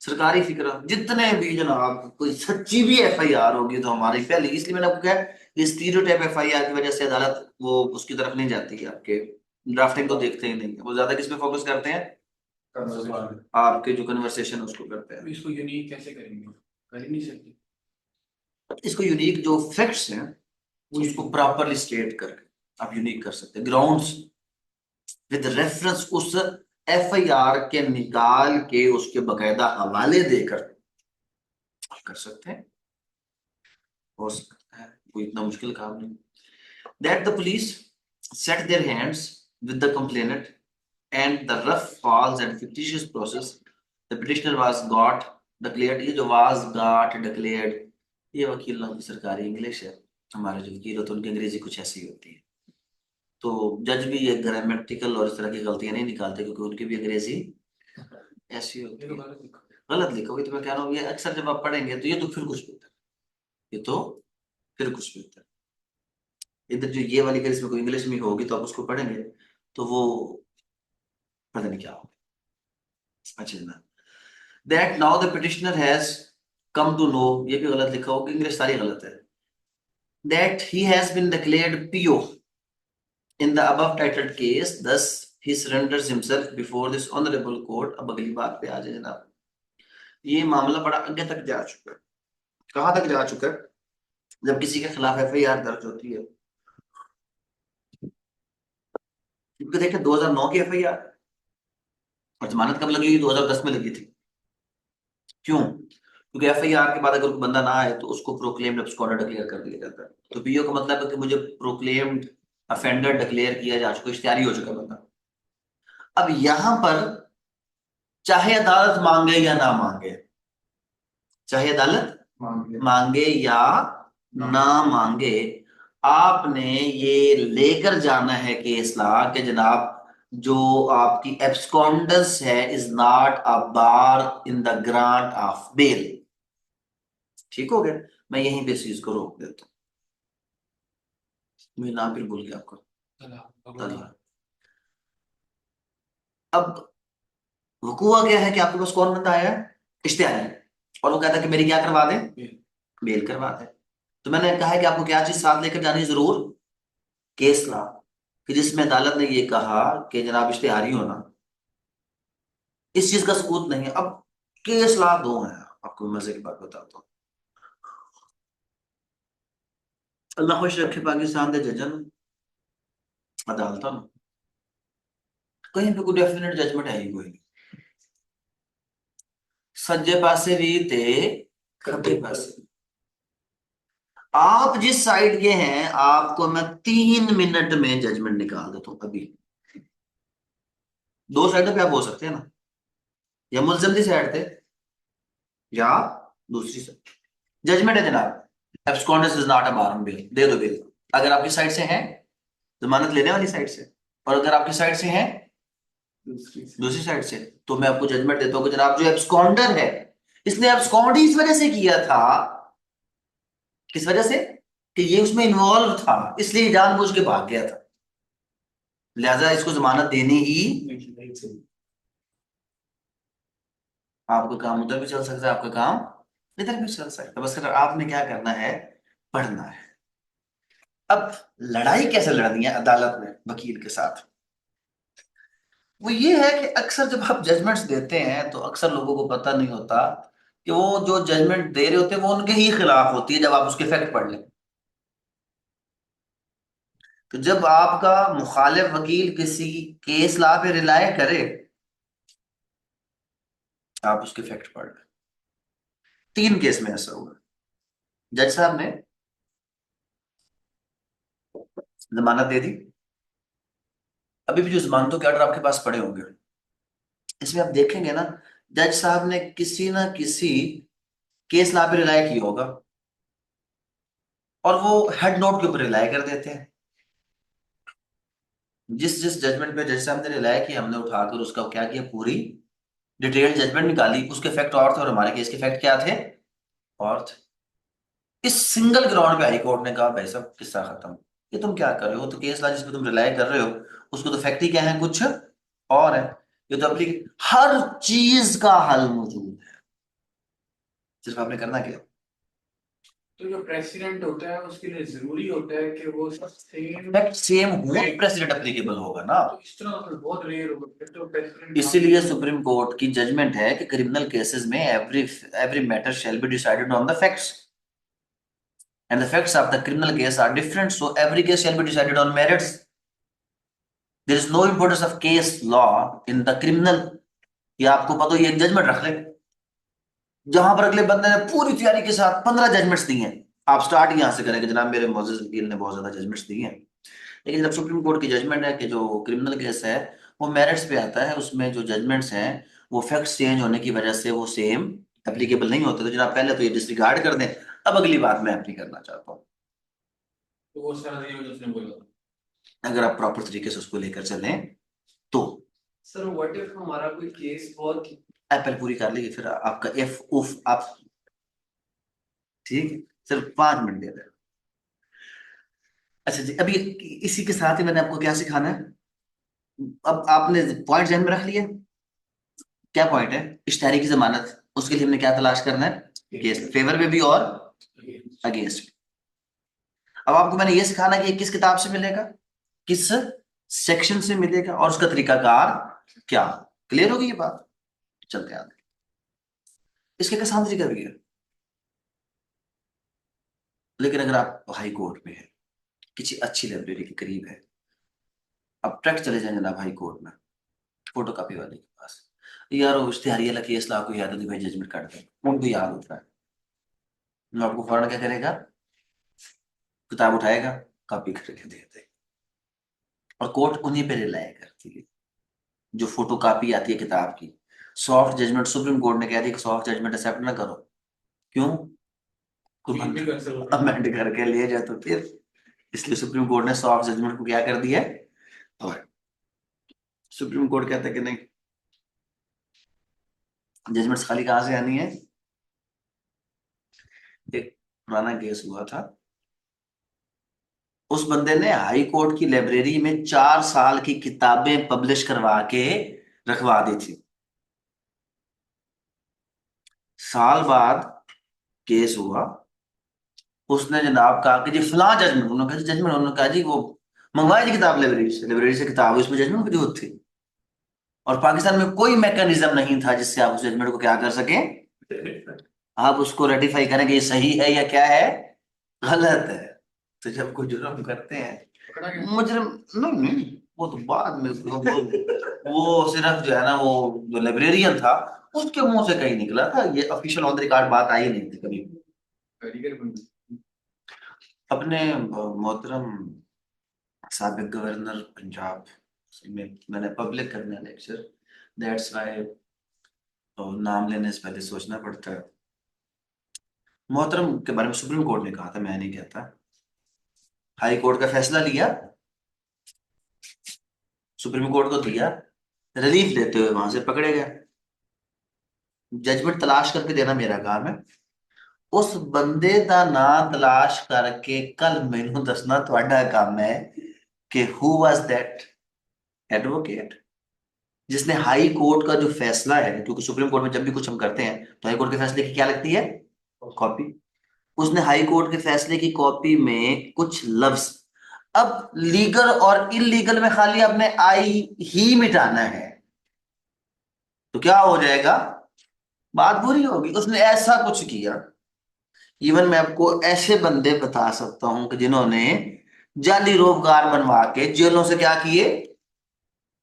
सरकारी फिक्रा जितने भी जनाब, कोई सच्ची भी FIR होगी तो हमारी पहले, इसलिए मैंने आपको कहा ये स्टीरियोटाइप FIR की वजह से अदालत वो उसकी तरफ नहीं जाती है, आपके ड्राफ्टिंग को देखते ही नहीं है, वो ज्यादा किस पे फोकस करते हैं? आपके जो कन्वर्सेशन उसको करते हैं। इसको यूनिक कैसे करेंगे, कर ही नहीं सकते। इसको यूनिक जो फैक्ट्स हैं उसको प्रॉपरली स्टेट करके, आप यूनिक कर सकते हैं। ग्राउंड्स विद रेफरेंस उस एफआईआर के निकाल के उसके बकायदा हवाले देकर आप कर सकते हैं, हो सकता है, कोई इतना मुश्किल काम नहीं। That the police set their hands with the complainant and the rough false and fictitious process the petitioner was got declared। ये जो was got declared, ये वकीलों की सरकारी इंग्लिश है। हमारे जो वकील होते हैं उनकी अंग्रेजी कुछ ऐसी होती है, तो जज भी ये ग्रामेटिकल और इस तरह की गलतियां नहीं निकालते क्योंकि उनकी भी अंग्रेजी ऐसी होती है। गलत लिखा हुई तो मैं कह रहा हूँ ये अक्सर जब आप पढ़ेंगे तो ये तो फिर कुछ भी होता है, ये तो फिर कुछ भी होता है। इधर जो ये वाली अगर इसमें कोई इंग्लिश में होगी तो आप उसको पढ़ेंगे तो वो पता नहीं क्या होगा। अच्छा ना, that now the petitioner has come to know, ये भी गलत लिखा होगा, इंग्लिश सारी गलत है। That he has been declared PO in the above titled case, thus he surrenders himself before this honorable court। अब अगली बात पे आ जाए जनाब, ये मामला बड़ा आगे तक जा चुका है। कहां तक जा चुका है? जब किसी के खिलाफ एफआईआर दर्ज होती है, क्योंकि देखिए 2009 की एफआईआर और जमानत कब लगी? 2010 में लगी थी। क्यों? क्योंकि एफआईआर के बाद अगर कोई बंदा ना आए तो उसको प्रोक्लेम्ड अब्सकॉन्डर डिक्लेयर कर दिया जाता है। तो पीओ का मतलब है कि मुझे प्रोक्लेम्ड अफेंडर डिक्लेयर किया जा चुका, इश्तिहारी हो चुका बंदा। अब यहां पर चाहे अदालत मांगे या ना मांगे, चाहे अदालत मांगे या ना मांगे, आपने ये लेकर जाना है केस ला के जनाब जो आपकी एब्सकॉन्डेंस है is not a bar in the grant of bail. ठीक हो गया? मैं यहीं पे इस चीज को रोक देता हूँ। मैं नाम फिर भूल गया आपका, तलहा। अब हुआ क्या है कि आपके पास कौन बंदा आया? इश्तिहारी। और वो कहता है कि मेरी क्या करवा दे? बेल करवा दे। तो मैंने कहा है कि आपको क्या चीज साथ लेकर जानी जरूर? केस ला, कि जिसमें अदालत ने ये कहा कि जनाब इश्तिहारी होना, इस चीज का सबूत नहीं है। अब केस ला दो हैं, आपको मजे की बात बताता हूँ। अल्लाह खुश रखे पाकिस्तान के जजन अदालत कहीं पे कोई डेफिनेट जजमेंट है ही कोई नहीं। सज्जे पासे भी थे, खब्बे पासे। आप जिस साइड के हैं आपको मैं 3 मिनट में जजमेंट निकाल देता हूं अभी। दो साइडों पे आप हो सकते हैं ना, या मुलजिम की साइड थे या दूसरी साइड। जजमेंट है जनाब abscondence is not a bar on bail, दे दो बेल। अगर आपकी साइड से है जमानत लेने वाली साइड से, और अगर आपकी साइड से है दूसरी साइड से, तो मैं आपको जजमेंट देता हूँ कि जनाब जो एब्सकॉन्डर है इसने एब्सकॉन्ड ही इस वजह से किया था, किस वजह से? कि ये उसमें इन्वॉल्व था, इसलिए जानबूझ के भाग गया था, लिहाजा इसको जमानत देनी ही। आपका काम उधर भी चल सकता है, आपका काम इधर भी चल सकता है, बस आपने क्या करना है? पढ़ना है। अब लड़ाई कैसे लड़नी है अदालत में वकील के साथ, वो ये है कि अक्सर जब आप जजमेंट्स देते हैं तो अक्सर लोगों को पता नहीं होता कि वो जो जजमेंट दे रहे होते हैं वो उनके ही खिलाफ होती है, जब आप उसके फैक्ट पढ़ लें। तो जब आपका मुखालिफ वकील किसी केस ला पे रिलाय करे, आप उसके फैक्ट पढ़ लें। 3 केस में ऐसा हुआ, जज साहब ने जमानत दे दी। अभी भी जो जमानतों के ऑर्डर आपके पास पड़े होंगे, इसमें आप देखेंगे ना, जज साहब ने किसी ना किसी केस ला पे रिलाय किया होगा और वो हेड नोट के ऊपर रिलाय कर देते हैं। जिस जिस जजमेंट पे जज साहब ने रिलाय किया हमने उठाकर उसका क्या किया, पूरी डिटेल जजमेंट निकाली। उसके फैक्ट और थे और हमारे केस के फैक्ट क्या थे? और थे। इस सिंगल ग्राउंड पे हाई कोर्ट ने कहा भाई साहब किस्सा खत्म, ये तुम क्या कर रहे हो? तो केस ला जिस पे तुम रिलाय कर रहे हो उसको तो फैक्ट ही क्या है, कुछ और है। ये तो अपनी हर चीज का हल मौजूद है, सिर्फ आपने करना क्या? तो जो प्रेसिडेंट होता है उसके लिए जरूरी होता है कि वो सब सेम फैक्ट सेम हुआ, प्रेसिडेंट एप्लीकेबल होगा ना। तो इस तरह तो बहुत रेयर होगा, फिर तो प्रेसिडेंट इसीलिए सुप्रीम कोर्ट की जजमेंट है कि क्रिमिनल केसेस में every every matter shall be decided on the facts. and the facts of the criminal case are different, so every case shall be decided on merits. There is no importance of case law in the criminal. ये आपको पता हो, ये judgement रख ले, जहां पर अगले बंदे ने पूरी तैयारी के साथ 15 जजमेंट्स दी हैं, आप स्टार्ट यहां से करेंगे, जनाब मेरे मोअज़्ज़ज़ वकील ने बहुत ज्यादा जजमेंट्स दी हैं, लेकिन जब सुप्रीम कोर्ट की जजमेंट है कि जो क्रिमिनल केस है वो मेरिट्स पे आता है, उसमें जो जजमेंट्स हैं वो फैक्ट्स चेंज होने की वजह से वो सेम एप्लीकेबल नहीं होते, तो जनाब पहले तो ये डिसरिगार्ड कर दें। अब अगली बात मैं अपनी करना चाहता हूँ, तो वो सारा ये जो उसने बोला। अगर आप प्रॉपर तरीके से उसको लेकर चलें तो। सर व्हाट इफ हमारा कोई केस बहुत एप्पल पूरी कर लीजिए, फिर आपका एफ उफ आप, ठीक है, सिर्फ 5 मिनट दे दें। अच्छा जी, अभी इसी के साथ ही मैंने आपको क्या सिखाना है, अब आपने पॉइंट ध्यान में रख लिया, क्या पॉइंट है, इश्तिहारी की जमानत, उसके लिए हमने क्या तलाश करना है, केस फेवर में भी और अगेंस्ट भी। अब आपको मैंने ये सिखाना कि ये किस किताब से मिलेगा, किस सेक्शन से मिलेगा और उसका तरीकाकार क्या। क्लियर होगी ये बात, चलते हैं आगे। इसके एक आसान तरीका भी है, लेकिन अगर आप हाई कोर्ट में है, किसी अच्छी लाइब्रेरी के करीब है, आप ट्रैक चले जाए जनाब हाई कोर्ट में, फोटो कॉपी वाले के पास, यार वो इश्तिहारी वाला केस ला को याद होती भाई, जजमेंट काट दे, उनको याद होता है, मैं आपको फौरन क्या करेगा, किताब उठाएगा, कॉपी करके दे दे, और कोर्ट उन्हीं पे रिलाय करती है, जो फोटो कॉपी आती है किताब की। सॉफ्ट जजमेंट सुप्रीम कोर्ट ने कह दिया कि सॉफ्ट जजमेंट एक्सेप्ट ना करो, क्यों, अमेंड करके लिए जाए तो फिर, इसलिए सुप्रीम कोर्ट ने सॉफ्ट जजमेंट को क्या कर दिया है, और सुप्रीम कोर्ट कहता है कि नहीं, जजमेंट्स खाली कहां से आनी है। एक पुराना केस हुआ था, उस बंदे ने हाई कोर्ट की लाइब्रेरी में 4 साल की किताबें पब्लिश करवा के रखवा दी थी। साल बाद केस हुआ, उसने जनाब कहा कि जी फलां जजमेंट, उन्होंने कहा जजमेंट, उन्होंने कहा जी वो मंगवाई थी किताब लाइब्रेरी से किताब, उसमें जजमेंट की जरूरत थी, और पाकिस्तान में कोई मैकेनिज्म नहीं था जिससे आप उस जजमेंट को क्या कर सकें, आप उसको रेटिफाई करें कि ये सही है या क्या है, गलत है। तो जब कोई जुर्म करते हैं मुजरिम, नहीं नहीं, वो तो बाद में वो सिर्फ जो है ना, वो जो लाइब्रेरियन था उसके मुंह से कहीं निकला था, ये ऑफिशियल ऑन द रिकॉर्ड बात आई नहीं थी कभी। अपने मोहतरम साबिक गवर्नर पंजाब में मैंने पब्लिक करना है लेक्चर, दैट्स व्हाई नाम लेने से पहले सोचना पड़ता है। मोहतरम के बारे में सुप्रीम कोर्ट ने कहा था, मैं नहीं कहता, हाई कोर्ट का फैसला लिया, सुप्रीम कोर्ट को दिया, रिलीफ लेते हुए वहां से पकड़े गए, जजमेंट तलाश करके देना मेरा काम है, उस बंदे का नाम तलाश करके कल मैनू दसना तुम्हारा काम है कि हु वाज दैट एडवोकेट जिसने हाई कोर्ट का जो फैसला है, क्योंकि सुप्रीम कोर्ट में जब भी कुछ हम करते हैं तो हाई कोर्ट के फैसले की क्या लगती है, कॉपी, उसने हाई कोर्ट के फैसले की कॉपी में कुछ लफ्ज, अब लीगल और इलीगल में खाली आपने आई ही मिटाना है तो क्या हो जाएगा, बात बुरी होगी, उसने ऐसा कुछ किया। इवन मैं आपको ऐसे बंदे बता सकता हूं कि जिन्होंने जाली रोजगार बनवा के जेलों से क्या किए,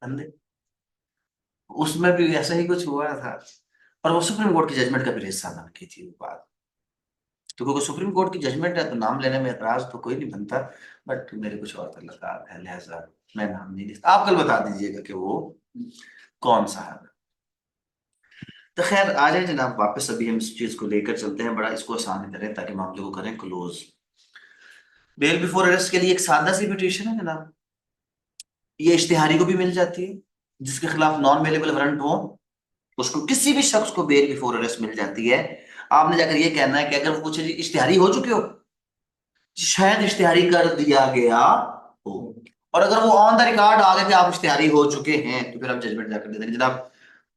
बंदे, उसमें भी ऐसा ही कुछ हुआ था, और वो सुप्रीम कोर्ट की जजमेंट का भी हिस्सा बन गई थी वो बात। तो क्योंकि सुप्रीम कोर्ट की जजमेंट है तो नाम लेने में एतराज तो कोई नहीं बनता, बट मेरे कुछ और तल्लुकात है, लिहाजा मैं नाम नहीं लिखता, आप कल बता दीजिएगा कि वो कौन सा है। तो खैर आ जाए जनाब वापस, अभी हम इस चीज को लेकर चलते हैं, बड़ा इसको आसान करें ताकि मामले को करें क्लोज। बेल बिफोर अरेस्ट के लिए एक सादा सी पिटीशन है जनाब, ये इश्तिहारी को भी मिल जाती है, जिसके खिलाफ नॉन अवेलेबल वारंट हो, उसको किसी भी शख्स को बेल बिफोर अरेस्ट मिल जाती है। आपने जाकर ये कहना है कि अगर वो पूछे जी इश्तिहारी हो चुके हो, शायद इश्तिहारी कर दिया गया हो, और अगर वो ऑन द रिकॉर्ड आ गया कि आप इश्तिहारी हो चुके हैं तो फिर आप जजमेंट जाकर दे देंगे जनाब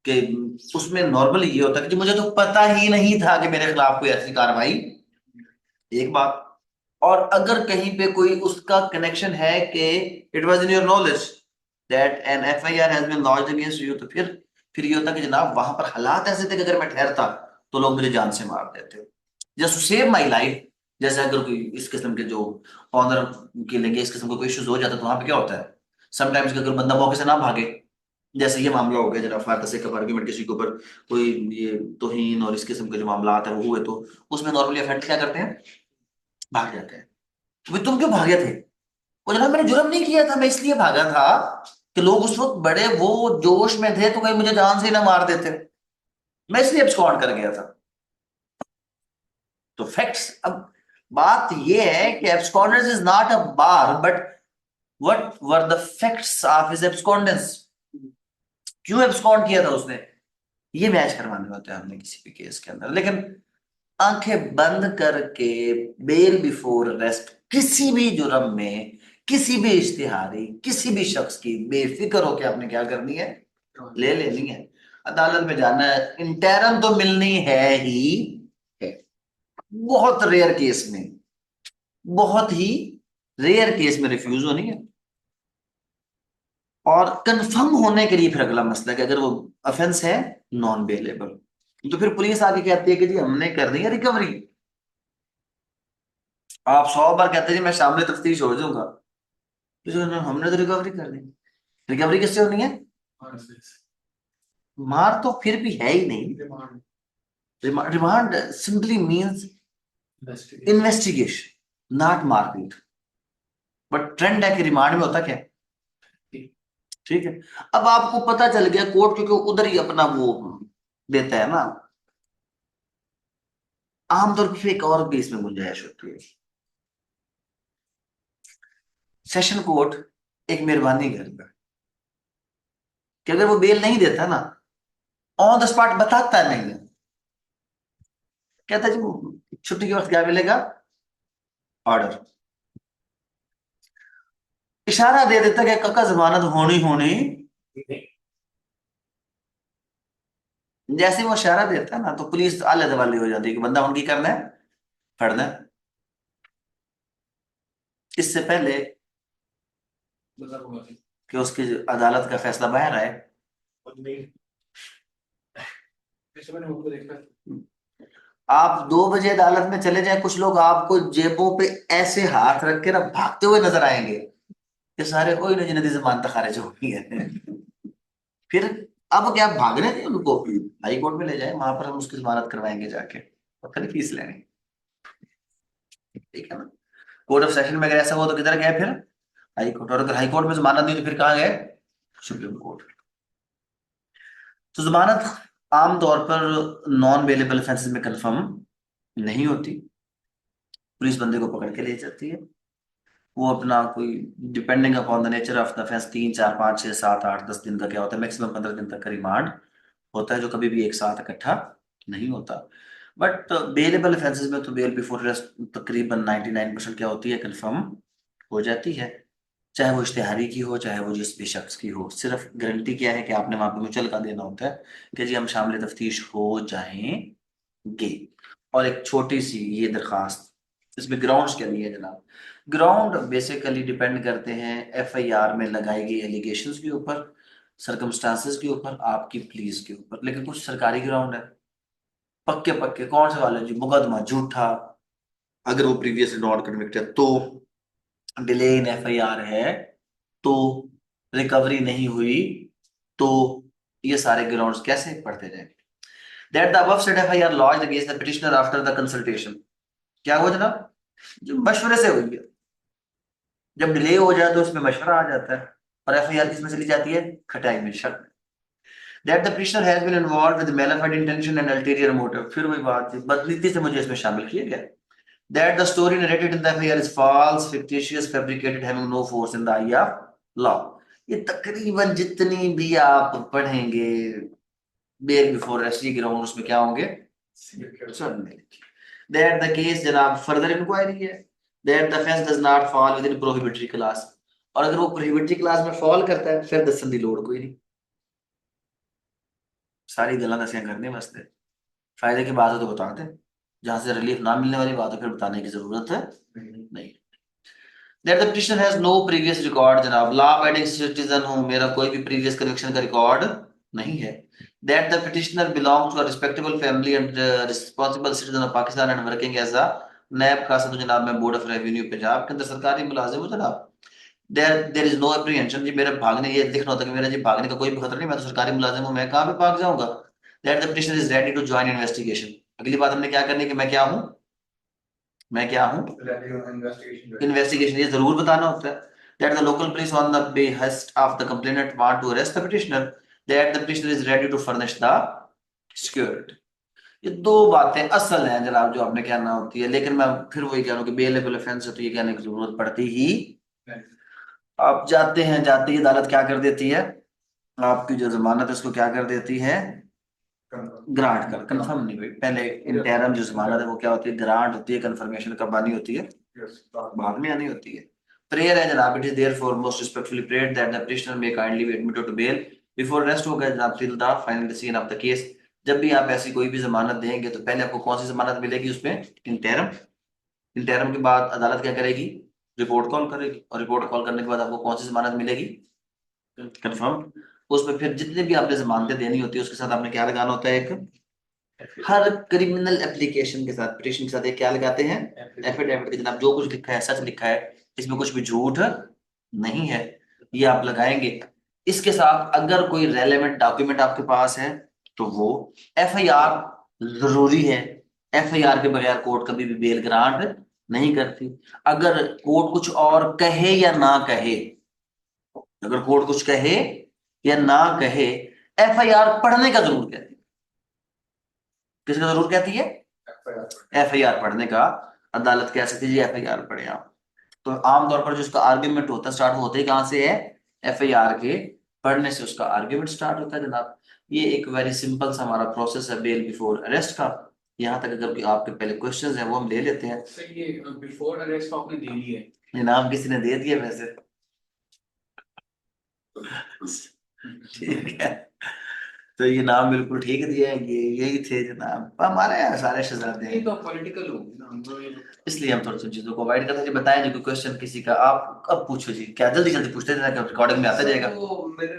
कि उसमें नॉर्मली ये होता है कि मुझे तो पता ही नहीं था कि मेरे खिलाफ कोई ऐसी कार्रवाई, एक बात, और अगर कहीं पे कोई उसका कनेक्शन है कि it was in your knowledge that an FIR has been launched against you, तो फिर ये होता कि जनाब वहां पर हालात ऐसे थे कि अगर मैं ठहरता तो लोग मुझे जान से मार देते, just to save my life जैसे अगर कोई इस किस्म के जो ऑनर के लेंगे इस किस्म का कोई इश्यूज हो जाता है तो वहां पे क्या होता है, समटाइम्स अगर बंदा मौके से ना भागे, जैसे ये मामला हो गया जरा फायर से कब आर्ग्यूमेंट किसी के ऊपर कोई ये तौहीन और इस किस्म के जो मामला है वो हुए, तो उसमें नॉर्मली अफेंड क्या करते हैं, भाग जाते हैं। भाई तुम क्यों भागे थे? वो जनाब मैंने जुर्म नहीं किया था, मैं इसलिए भागा था कि लोग उस वक्त बड़े वो जोश में थे तो कहीं मुझे जान से ही ना मार देते, मैं इसलिए abscond कर गया था। तो फैक्ट्स, अब बात ये है कि abscondence is not a bar, but what were the facts of his abscondence, क्यों abscond किया था उसने, ये मैच करवाने होते हैं हमने किसी भी केस के अंदर। लेकिन आंखें बंद करके बेल बिफोर अरेस्ट किसी भी जुर्म में किसी भी इश्तिहारी किसी भी शख्स की बेफिक्र होकर आपने क्या करनी है, ले लेनी है, अदालत में जाना है, इंटरम तो मिलनी है ही है। बहुत रेयर केस में, बहुत ही रेयर केस में रिफ्यूज होनी है। और कंफर्म होने के लिए फिर अगला मसला है कि अगर वो ऑफेंस है नॉन बेलेबल, तो फिर पुलिस आके कहती है कि जी हमने कर दी है रिकवरी। आप 100 बार कहते हैं जी मैं शामिल तफ्तीश हो जाऊंगा, तो हमने तो रिकवरी कर दी। रिकवरी किससे होनी है? मार तो फिर भी है ही नहीं। Remand simply means investigation, not मारपीट। बट ट्रेंड है कि रिमांड में होता क्या है? ठीक है। अब आपको पता चल गया कोर्ट क्योंकि उधर ही अपना वो देता है ना, आमतौर पर एक और भी इसमें गुंजाइश होती है, सेशन कोर्ट एक मेहरबानी करता है कि अगर वो बेल नहीं देता ना, ऑन द स्पॉट बताता नहीं है, कहता है जी वो छुट्टी के वक्त क्या मिलेगा, ऑर्डर, इशारा दे देता कि काका जमानत होनी होनी। जैसे वो इशारा देता है ना तो पुलिस आले दवाले हो जाती है कि बंदा उनकी करना है, फड़ना है। इससे पहले कि उसकी अदालत का फैसला बाहर आए, आप 2 बजे अदालत में चले जाए, कुछ लोग आपको जेबों पे ऐसे हाथ रख के ना भागते हुए नजर आएंगे, ये सारे कोई नहीं जिन्हें जमानत खारिज हो गई है। फिर अब क्या भागने थे उनको, हाई कोर्ट में ले जाए, वहां पर हम उसकी जमानत करवाएंगे जाके, और खाली फीस लेनी, ठीक है ना। कोर्ट ऑफ सेशन में अगर ऐसा हुआ तो किधर गए फिर, हाई कोर्ट। और अगर हाई कोर्ट में जमानत दी तो फिर कहाँ गए, सुप्रीम कोर्ट। तो जमानत आमतौर पर नॉन बेलेबल ऑफेंसेस में कंफर्म नहीं होती, पुलिस बंदे को पकड़ के ले जाती है, वो अपना कोई depending upon the nature of the offence 3 4 5 6 7 8 10 दिन का क्या होता है, मैक्सिमम 15 दिन तक का रिमांड होता है, जो कभी भी एक साथ इकट्ठा नहीं होता। बट बेलेबल ऑफेंसेस में तो बेल बिफोर अरेस्ट तकरीबन 99% क्या होती है, कंफर्म हो जाती है, चाहे वो इश्तिहारी की हो चाहे वो जिस भी शख्स की हो। सिर्फ गारंटी क्या है कि आपने वहां पे मुचल का देना होता है कि जी हम शामिल तफ्तीश हो जाएंगे। और एक छोटी सी ये दरखास्त, इसमें ग्राउंड्स क्या लिए जनाब, ग्राउंड बेसिकली डिपेंड करते हैं एफआईआर में लगाई गई एलिगेशंस के ऊपर, सर्कमस्टांसेस के ऊपर, आपकी प्लीज के ऊपर। लेकिन कुछ सरकारी ग्राउंड है पक्के पक्के, कौन से वाले जी, मुकदमा झूठा, अगर वो प्रीवियसली नॉट कन्विक्टेड तो, डिले इन एफआईआर है तो, रिकवरी नहीं हुई तो, ये सारे ग्राउंड्स कैसे पढ़ते जाएंगे। That the above said FIR launched against the petitioner after the consultation, क्या हुआ जनाब, जो मशवरे से हुई है। जब डिले हो जाए तो उसमें मशवरा आ जाता है, और एफआईआर किसमें चली जाती है, खटाई में, शक। That the petitioner has been involved with malafide intention and ulterior motive, फिर वही बात है, बदनीति से मुझे इसमें शामिल किया गया। That the story narrated in the affair is false, fictitious, fabricated, having no force in the eye of law. ये तकरीबन जितनी भी आप पढ़ेंगे बेल बिफोर अरेस्ट ग्राउंड उसमें क्या होंगे, सब मिलेंगे। That the case जनाब फर्दर इंक्वायरी है, that the offense does not fall within prohibitory class, और अगर वो prohibitory class में फॉल करता है फिर दसन दी लोड़ कोई नहीं, सारी गल्लां दसियां करने वास्ते, फायदे की बात हो तो बताते, जहां से रिलीफ ना मिलने वाली बात हो फिर बताने की जरूरत है नहीं। That the petitioner has no previous record जनाब, लॉ अबाइडिंग सिटीजन हूं, मेरा कोई भी प्रीवियस कन्विक्शन का रिकॉर्ड नहीं है। That the petitioner belongs to a respectable family and responsible citizen of Pakistan and working as a नैब खासा तो जनाब मैं बोर्ड ऑफ रेवेन्यू पंजाब के अंदर सरकारी मुलाजिम हूँ जनाब। देयर इज नो एप्रीहेंशन जी, मेरे भागने ये लिखना होता है कि मेरा जी भागने का कोई भी खतरा नहीं, मैं तो सरकारी मुलाजिम हूँ, मैं कहाँ पे भाग जाऊंगा। That the petitioner is ready to join investigation. अगली बात हमने क्या करनी है कि मैं क्या हूँ, मैं क्या हूँ, इन्वेस्टिगेशन ये जरूर बताना होता है। That the local police on the behest of the complainant want to arrest the petitioner, that the petitioner is ready to furnish the security. ये दो बातें असल हैं जनाब जो आपने कहना होती है, लेकिन मैं फिर वही कह रहा हूँ कि बेलेबल ऑफेंस है तो ये कहने की जरूरत पड़ती ही। आप जाते हैं, जाते ही अदालत क्या कर देती है, आपकी जो जमानत है उसको क्या कर देती है, ग्रांट कर, कंफर्म नहीं हुई पहले। इंटरम जो जमानत है वो क्या होती है, ग्रांट होती है, कंफर्मेशन कब आनी होती है, बाद में आनी होती है। प्रेयर है जनाब, it is therefore most respectfully prayed that the petitioner may kindly be admitted to bail before arrest हो गया जनाब till the final decision of the case. जब भी आप ऐसी कोई भी जमानत देंगे तो पहले आपको कौन सी जमानत मिलेगी उसमें, इंटरम। इंटरम के बाद अदालत क्या करेगी, रिपोर्ट कॉल करेगी, और रिपोर्ट कॉल करने के बाद आपको कौन सी जमानत मिलेगी, कंफर्म। उसमें फिर जितने भी आपने जमानतें देनी होती है उसके साथ आपने क्या लगाना होता है, एक हर क्रिमिनल एप्लीकेशन के साथ, पिटिशन के साथ एक क्या लगाते हैं, एफिडेविट के जनाब जो कुछ लिखा है सच लिखा है, इसमें कुछ भी झूठ नहीं है, ये आप लगाएंगे। इसके साथ अगर कोई रेलेवेंट डॉक्यूमेंट आपके पास है तो वो एफआईआर जरूरी है। एफआईआर के बगैर कोर्ट कभी भी बेल ग्रांट नहीं करती। अगर कोर्ट कुछ और कहे या ना कहे, अगर कोर्ट कुछ कहे या ना कहे, एफआईआर पढ़ने का जरूर कहती है। किसका जरूर कहती है, एफआईआर पढ़ने का। अदालत कह सकती है जी एफआईआर पढ़े आप। तो आमतौर पर जो उसका आर्ग्यूमेंट होता है स्टार्ट होते ही कहां से है, एफआईआर के पढ़ने से उसका आर्ग्यूमेंट स्टार्ट होता है जनाब। ये एक वेरी सिंपल सा हमारा प्रोसेस है बेल बिफोर अरेस्ट का। यहाँ तक अगर आपके पहले क्वेश्चंस हैं वो हम ले लेते हैं। सर ये बिफोर अरेस्ट आपने दे दी है, ये नाम किसी ने दे दिया वैसे, ठीक है, तो ये नाम बिल्कुल ठीक दिया है, ये यही थे जनाब हमारे यहाँ सारे शहजादे ये हैं, तो पॉलिटिकल हो गया ना हम तो ये इसलिए हम थोड़ी सी चीजों को अवॉइड करते हैं। जी बताएं जी, कोई क्वेश्चन किसी का आप अब पूछो जी, क्या जल्दी जल्दी पूछते थे ना, रिकॉर्डिंग में आता सर जाएगा। तो मेरे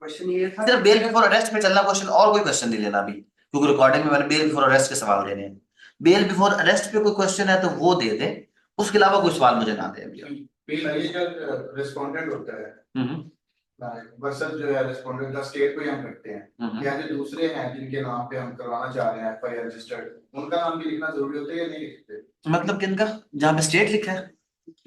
क्वेश्चन ये था सिर्फ बेल बिफोर अरेस्ट में चलना क्वेश्चन, और कोई क्वेश्चन नहीं लेना अभी, क्योंकि रिकॉर्डिंग में मैंने बेल बिफोर अरेस्ट के सवाल देने हैं। बेल बिफोर अरेस्ट पे कोई क्वेश्चन है तो वो दे दे, उसके अलावा कोई सवाल मुझे ना दे अभी। बेल ये जो रिस्पोंडेंट होता है हम्म वर्सेस जो है रिस्पोंडेंट का स्टेट को ही हम रखते हैं, हम्म। या जो दूसरे हैं जिनके नाम पे हम करवाना चाह रहे हैं एफआईआर रजिस्टर्ड, उनका नाम भी लिखना जरूरी होता है या नहीं लिखते? मतलब किनका, जहाँ पे स्टेट लिखा है,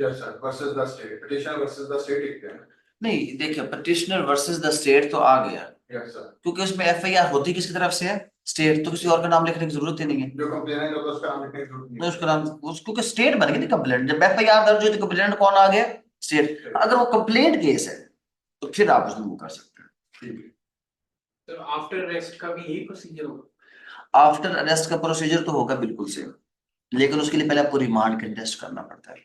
yes sir, versus the state, petition versus the state लिखते हैं। नहीं देखिए पिटिशनर वर्सेस द स्टेट तो आ गया, यस सर, क्योंकि उसमें एफआईआर होती किसकी तरफ से है, स्टेट, तो किसी और का नाम लिखने की जरूरत ही नहीं है। जो कंप्लेनेंट होता है उसका नाम लिखने की जरूरत तो नहीं उसका नाम उसको क्या स्टेट बन गई ना कंप्लेंट, जब एफआईआर दर्ज हुई तो कंप्लेंट कौन आ गया, स्टेट। अगर वो कंप्लेंट केस है तो फिर आप उसमें वो कर सकते हैं। ठीक है। तो आफ्टर अरेस्ट का भी यही प्रोसीजर होगा? आफ्टर अरेस्ट का प्रोसीजर तो होगा बिल्कुल सेम, लेकिन उसके लिए पहले आपको रिमांड कंटेस्ट करना पड़ता है।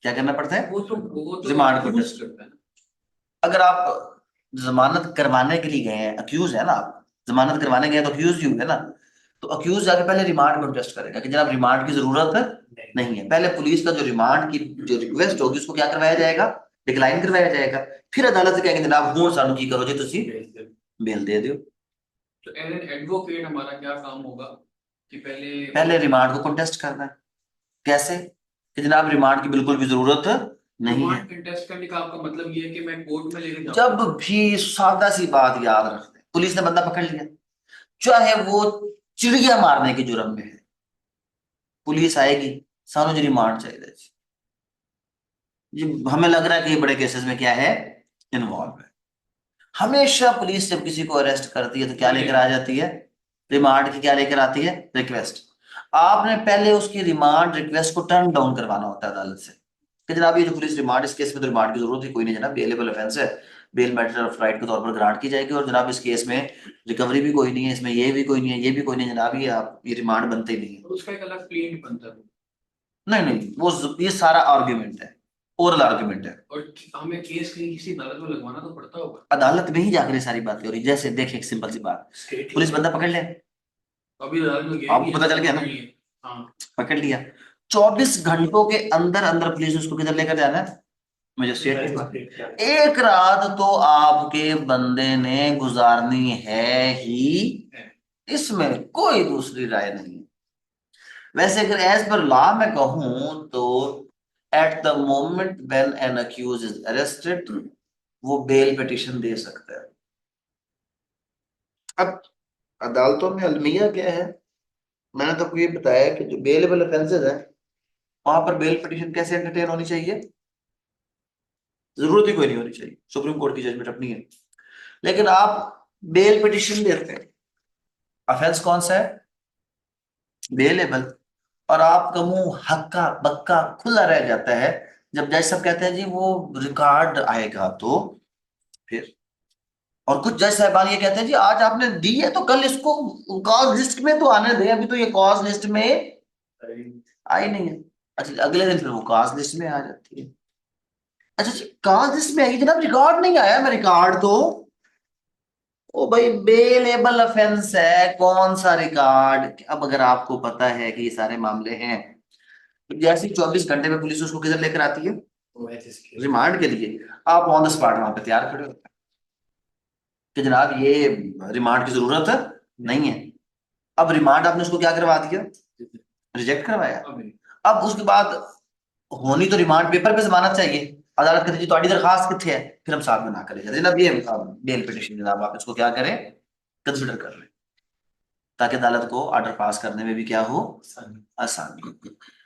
क्या करना पड़ता है, वो तो रिमांड यूज कंटेस्ट। करता है ना। अगर आप जमानत करवाने के लिए गए हैं, अक्यूज है ना आप, जमानत करवाने गए तो अक्यूज ही हुए ना, तो अक्यूज जाके पहले रिमांड कंटेस्ट करेगा कि जनाब रिमांड की जरूरत नहीं है। पहले पुलिस का जो रिमांड की जो रिक्वेस्ट होगी उसको क्या करवाया जाएगा, डिक्लाइन करवाया जाएगा। फिर अदालत से कहेंगे जनाब हूं सानू की करो जी तुसी बेल दे दियो। तो एज एन एडवोकेट हमारा क्या काम होगा कि पहले पहले रिमांड को कंटेस्ट करना है, कैसे कि जनाब रिमांड की बिल्कुल भी जरूरत नहीं है। रिमांड कंटेस्ट करने का आपका मतलब ये है कि मैं कोर्ट में लेके जब जाऊँ? भी सादा सी बात याद रखते हैं, पुलिस ने बंदा पकड़ लिया, चाहे वो चिड़िया मारने के जुर्म में है, पुलिस आएगी सानू जी रिमांड चाहिए जी, हमें लग रहा है कि ये बड़े केसेस में क्या है, इन्वॉल्व है। हमेशा पुलिस जब किसी को अरेस्ट करती है तो क्या लेकर आ जाती है, रिमांड की क्या लेकर आती है, रिक्वेस्ट। आपने पहले उसकी रिमांड रिक्वेस्ट को टर्न डाउन करवाना होता है अदालत से कि जनाब ये जो पुलिस रिमांड, इस केस में तो रिमांड की जरूरत ही कोई नहीं जनाब, बेलेबल ऑफेंस है, बेल मैटर ऑफ राइट के तौर पर ग्रांट की जाएगी, और जनाब इस केस में रिकवरी भी कोई नहीं है, इसमें ये भी कोई नहीं है, ये भी कोई नहीं है जनाब, ये आप ये रिमांड बनते ही नहीं है। और उसका एक अलग प्लेट बनता है नहीं नहीं, वो ये सारा आर्ग्यूमेंट है, ओरल आर्ग्यूमेंट है। और हमें केस कहीं किसी अदालत में लगवाना तो पड़ता होगा। अदालत में ही जाकर ये सारी बातें हो रही, जैसे देखिए एक सिंपल सी बात, पुलिस बंदा पकड़ ले, अभी अदालत में गया आपको पता चल गया ना, हाँ पकड़ लिया, 24 घंटों के अंदर अंदर पुलिस ने उसको किधर लेकर जाना है, मजिस्ट्रेट के पास। एक रात तो आपके बंदे ने गुजारनी है ही, इसमें कोई दूसरी राय नहीं है। वैसे अगर एज पर लॉ में कहूं तो at the moment when an accused is arrested वो बेल पिटिशन दे सकता है। अब अदालतों में अलमिया क्या है, मैंने तो आपको ये बताया कि जो बेलेबल ऑफेंसेस है वहां पर बेल पिटिशन कैसे एंटरटेन होनी चाहिए, जरूरत ही कोई नहीं होनी चाहिए, सुप्रीम कोर्ट की जजमेंट अपनी है। लेकिन आप बेल पिटिशन देते हैं, ऑफेंस कौन सा है, बेलेबल, और आपका मुंह हक्का बक्का खुला रह जाता है जब जज साहब कहते हैं जी वो रिकॉर्ड आएगा तो फिर। और कुछ जज साहबान ये कहते हैं जी आज आपने दी है तो कल इसको कॉज लिस्ट में तो आने दें, अभी तो ये कॉज लिस्ट में आई नहीं है। अच्छा अगले दिन फिर वो कॉज लिस्ट में आ जाती है। अच्छा जी कॉज लिस्ट में आई जनाब, रिकॉर्ड नहीं आया, मैं रिकॉर्ड तो, ओ भाई बेलेबल ऑफेंस है, कौन सा रिकॉर्ड। अब अगर आपको पता है कि ये सारे मामले हैं तो जैसे ही 24 घंटे में पुलिस उसको किधर लेकर आती है, रिमांड के लिए, आप ऑन द स्पॉट वहां पे तैयार खड़े होते हैं कि जनाब ये रिमांड की जरूरत नहीं है। अब रिमांड आपने उसको क्या करवा दिया, रिजेक्ट करवाया। अब उसके बाद होनी तो रिमांड पेपर पे जमानत चाहिए, अदालत कहती जी तुम्हारी दरखास्त कितने है, फिर हम साथ में ना करें जनाब ये बेल पिटिशन जनाब आप इसको क्या करें, कंसिडर कर लें, ताकि अदालत को ऑर्डर पास करने में भी क्या हो, आसानी।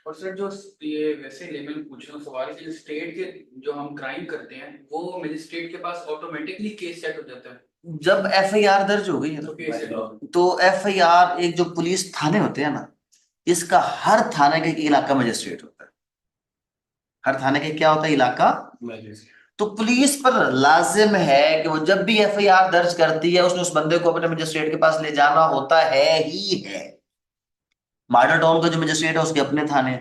और सर जो ये वैसे लेमन पूछ रहा हूँ सवाल कि स्टेट के जो हम क्राइम करते हैं वो मजिस्ट्रेट के पास ऑटोमेटिकली केस सेट हो जाता है। जब एफआईआर दर्ज हो गई है तो केस सेट हो तो एफआईआर, एक जो पुलिस थाने होते हैं ना, इसका हर थाने का एक इलाका मजिस्ट्रेट होता है, हर थाने का क्या होता है, इलाका। तो पुलिस पर लाजिम है कि वो जब भी एफआईआर दर्ज करती है उसने उस बंदे को अपने मजिस्ट्रेट के पास ले जाना होता है ही है। मॉडल टाउन का जो मजिस्ट्रेट है उसके अपने थाने,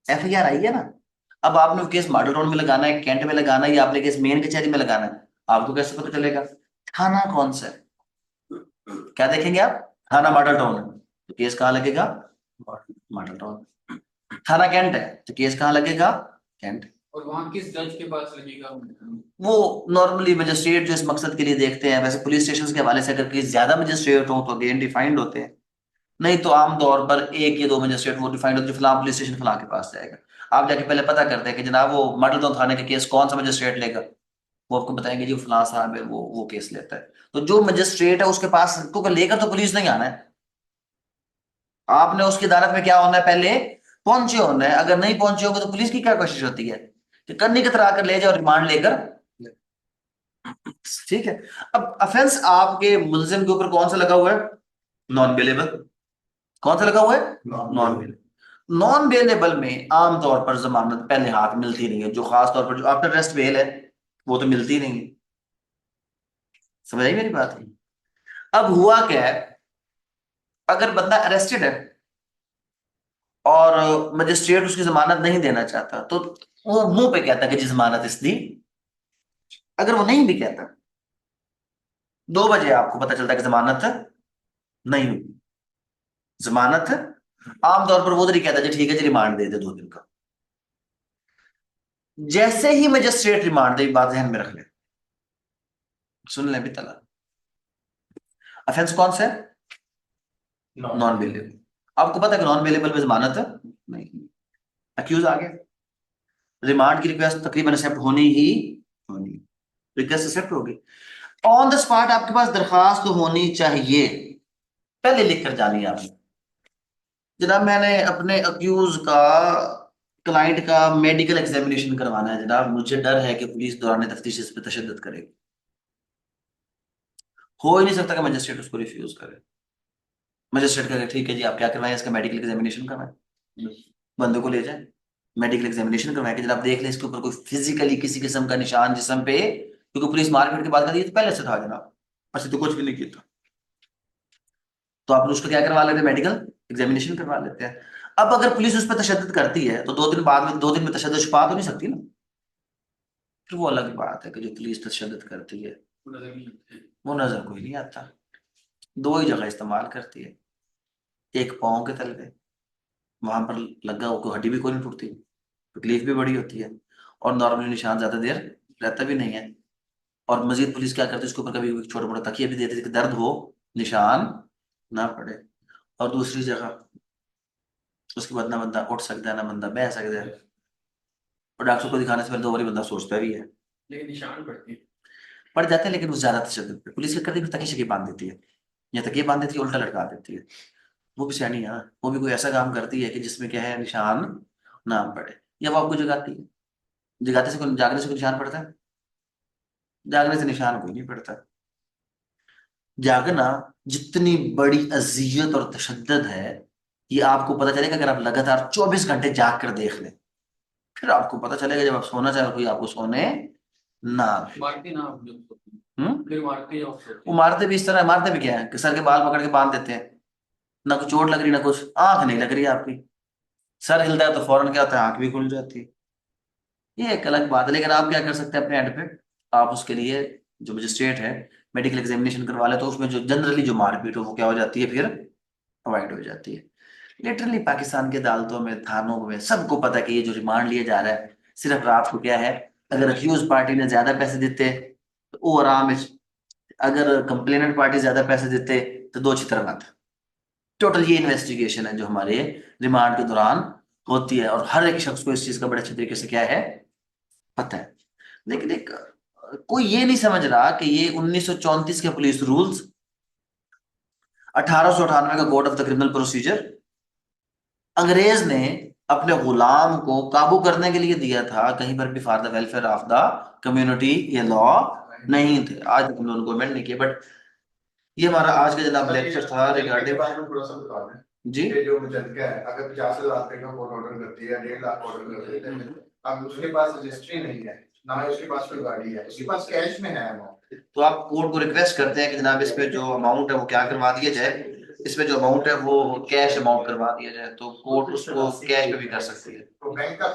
एफआईआर आई है ना, अब आपने वो केस मॉडल टाउन में लगाना है, कैंट में लगाना है, या आपने केस मेन कचहरी में लगाना है, आपको कैसे पता चलेगा थाना कौन सा है। क्या देखेंगे आप, थाना मॉडल टाउन है तो केस कहाँ लगेगा, मॉडल टाउन। थाना कैंट है तो केस कहाँ लगेगा, कैंट। और वहाँ किस जज के पास लगेगा। वो नॉर्मली मजिस्ट्रेट जो इस मकसद के लिए देखते हैं, वैसे पुलिस स्टेशन के हवाले से अगर केस ज्यादा मजिस्ट्रेट हो तो अगेन डिफाइंड होते हैं, नहीं तो आमतौर पर एक या दो मजिस्ट्रेट वो डिफाइंड होते हैं, फलां पुलिस स्टेशन फलां के पास जाएगा। आप जाके पहले पता करते हैं कि जनाब वो मॉडल टाउन थाने का केस कौन सा मजिस्ट्रेट लेगा, वो आपको बताएंगे जी फलां साहब है वो केस लेता है। तो जो मजिस्ट्रेट है उसके पास, क्योंकि लेकर तो पुलिस नहीं आना है, आपने उसकी अदालत में क्या होना है, पहले पहुंचे होना है। अगर नहीं पहुंचे होंगे तो पुलिस की क्या कोशिश होती है कि कन्नी कतरा कर ले जाए और रिमांड लेकर, ठीक है। अब ऑफेंस आपके मुलजिम के ऊपर कौन सा लगा हुआ है, नॉन बेलेबल। कौन सा लगा हुआ है, नॉन बेलेबल। नॉन बेलेबल में आमतौर पर जमानत पहले हाथ मिलती नहीं है, जो खास तौर पर जो आफ्टर अरेस्ट बेल है वो तो मिलती नहीं है। समझ आई मेरी बात। अब हुआ क्या है, अगर बंदा अरेस्टेड है और मजिस्ट्रेट उसकी जमानत नहीं देना चाहता तो वो मुंह पे कहता है कि जी जमानत इस दी। अगर वो नहीं भी कहता, 2 बजे आपको पता चलता है कि जमानत नहीं हुई, जमानत आमतौर पर वो तो नहीं कहता जी ठीक है जी रिमांड दे दे 2 दिन का। जैसे ही मजिस्ट्रेट रिमांड दे, बात ध्यान में रख ले, सुन ले भी तला, ऑफेंस कौन सा है, नॉन बेलेबल। आपको पता है कि नॉन बेलेबल में जमानत नहीं, अक्यूज आ गया, रिमांड की रिक्वेस्ट तकरीबन एक्सेप्ट होनी, रिक्वेस्ट एक्सेप्ट होगी, ऑन द स्पॉट आपके पास दरखास्त होनी चाहिए, पहले लिख कर जानी है आपने, जनाब मैंने अपने अक्यूज का, क्लाइंट का मेडिकल एग्जामिनेशन करवाना है जनाब, मुझे डर है कि पुलिस दौरान तफ्तीश इस पर तशद्दुद करेगी। हो ही नहीं सकता कि मजिस्ट्रेट उसको रिफ्यूज करे। मजिस्ट्रेट कहे ठीक है जी आप क्या करवाएं, इसका मेडिकल एग्जामिनेशन करवाएं, बंदे को ले जाए मेडिकल एग्जामिनेशन करवाएं कि जनाब देख लें इसके ऊपर कोई फिजिकली किसी किस्म का निशान जिस्म पे, क्योंकि पुलिस मारपीट की बात कर रही है तो पहले से था जनाब, अच्छा तो कुछ भी नहीं किया था, तो आप उसको क्या करवा लेते हैं, मेडिकल एग्जामिनेशन करवा लेते हैं। अब अगर पुलिस उस पर तशद्दुद करती है तो 2 दिन बाद में, 2 दिन में तशद्दुद छुपा तो नहीं सकती ना, फिर वो अलग बात है कि जो पुलिस तशद्दुद करती है वो नजर कोई नहीं आता, 2 ही जगह इस्तेमाल करती है, एक पाँव के तलवे, वहां पर लगा हो कोई हड्डी भी कोई नहीं टूटती, तकलीफ भी बड़ी होती है, और नॉर्मली निशान ज्यादा देर रहता भी नहीं है। और मजीद पुलिस क्या करती है उसके ऊपर कभी छोटा मोटा तकिया भी देती है कि दर्द हो निशान ना पड़े। और दूसरी जगह उसके बाद ना बंदा उठ सकता है ना बंदा बह सकता है, और डॉक्टर को दिखाने से पहले 2 बारी बंदा सोचता भी है। लेकिन निशान पड़ती है। पड़ जाते हैं लेकिन वो ज्यादा तशद्दुद पे पुलिस क्या करती है, तकिए शकी बांध देती है, या तकिए बांध देती है, उल्टा लटका देती है। वो भी सियानी है ना, वो भी कोई ऐसा काम करती है कि जिसमें क्या है निशान ना पड़े, या वो आपको जगाती है। जगाते से कोई, जागने से कोई निशान पड़ता है? जागने से निशान कोई नहीं पड़ता। जागना जितनी बड़ी अजियत और तशद्दुद है, ये आपको पता चलेगा अगर आप लगातार 24 घंटे जाग कर देख लें। फिर आपको पता चलेगा जब आप सोना चाहे कोई आपको सोने ना दे। मारती ना आप जब सोते हैं। हम्म। फिर मारती है आप सोते वो हैं। मारते भी इस तरह, मारते भी क्या है कि सर के बाल पकड़ के बांध देते हैं, ना कुछ चोट लग रही ना कुछ, आंख नहीं लग रही आपकी, सर हिलता है तो फौरन क्या होता है, आंख भी खुल जाती है। ये एक अलग बात है, लेकिन आप क्या कर सकते हैं अपने एंड पे, आप उसके लिए जो मजिस्ट्रेट है मेडिकल एग्जामिनेशन करवा ले, तो उसमें जो जनरली जो मारपीट हो वो क्या हो जाती है, फिर अवॉइड हो जाती है। लिटरली पाकिस्तान के अदालतों में, थानों में सबको पता है कि ये जो रिमांड लिया जा रहा है सिर्फ रात को क्या है, अगर अक्यूज पार्टी ने ज्यादा पैसे देते तो वो आराम है, अगर कंप्लेनेंट पार्टी ज्यादा पैसे देते तो दो छितर मत। टोटल ये इन्वेस्टिगेशन है जो हमारे रिमांड के दौरान होती है, और हर एक शख्स को इस चीज का बड़े अच्छे तरीके से क्या है पता है। लेकिन एक कोई ये नहीं समझ रहा कि ये 1934 के पुलिस रूल्स, 1898 का code of the criminal procedure अंग्रेज ने अपने गुलाम को काबू करने के लिए दिया था, कहीं पर भी for the welfare of the community ये लॉ नहीं थे। आज तक हम लोगों ने नहीं किया। बट ये हमारा आज का जनाब लेक्चर था रिगार्डिंग, थोड़ा सा बता दें जी कि जो मुजद्दिदा है अगर 50,000 रुपए का कोर्ट ऑर्डर करती है, 1.5 लाख ऑर्डर कर देते हैं, अब उसके पास रजिस्ट्री नहीं है, ना ही उसके पास कोई गाड़ी है, उसके पास कैश में है अमाउंट, तो आप कोर्ट को रिक्वेस्ट करते हैं कि जनाब इस पे जो अमाउंट है वो क्या करवा दिया जाए, इसमें जो अमाउंट है वो कैश अमाउंट करवा दिया जाए, तो कोर्ट उसको कैश पे भी कर सकती है। तो बैंक का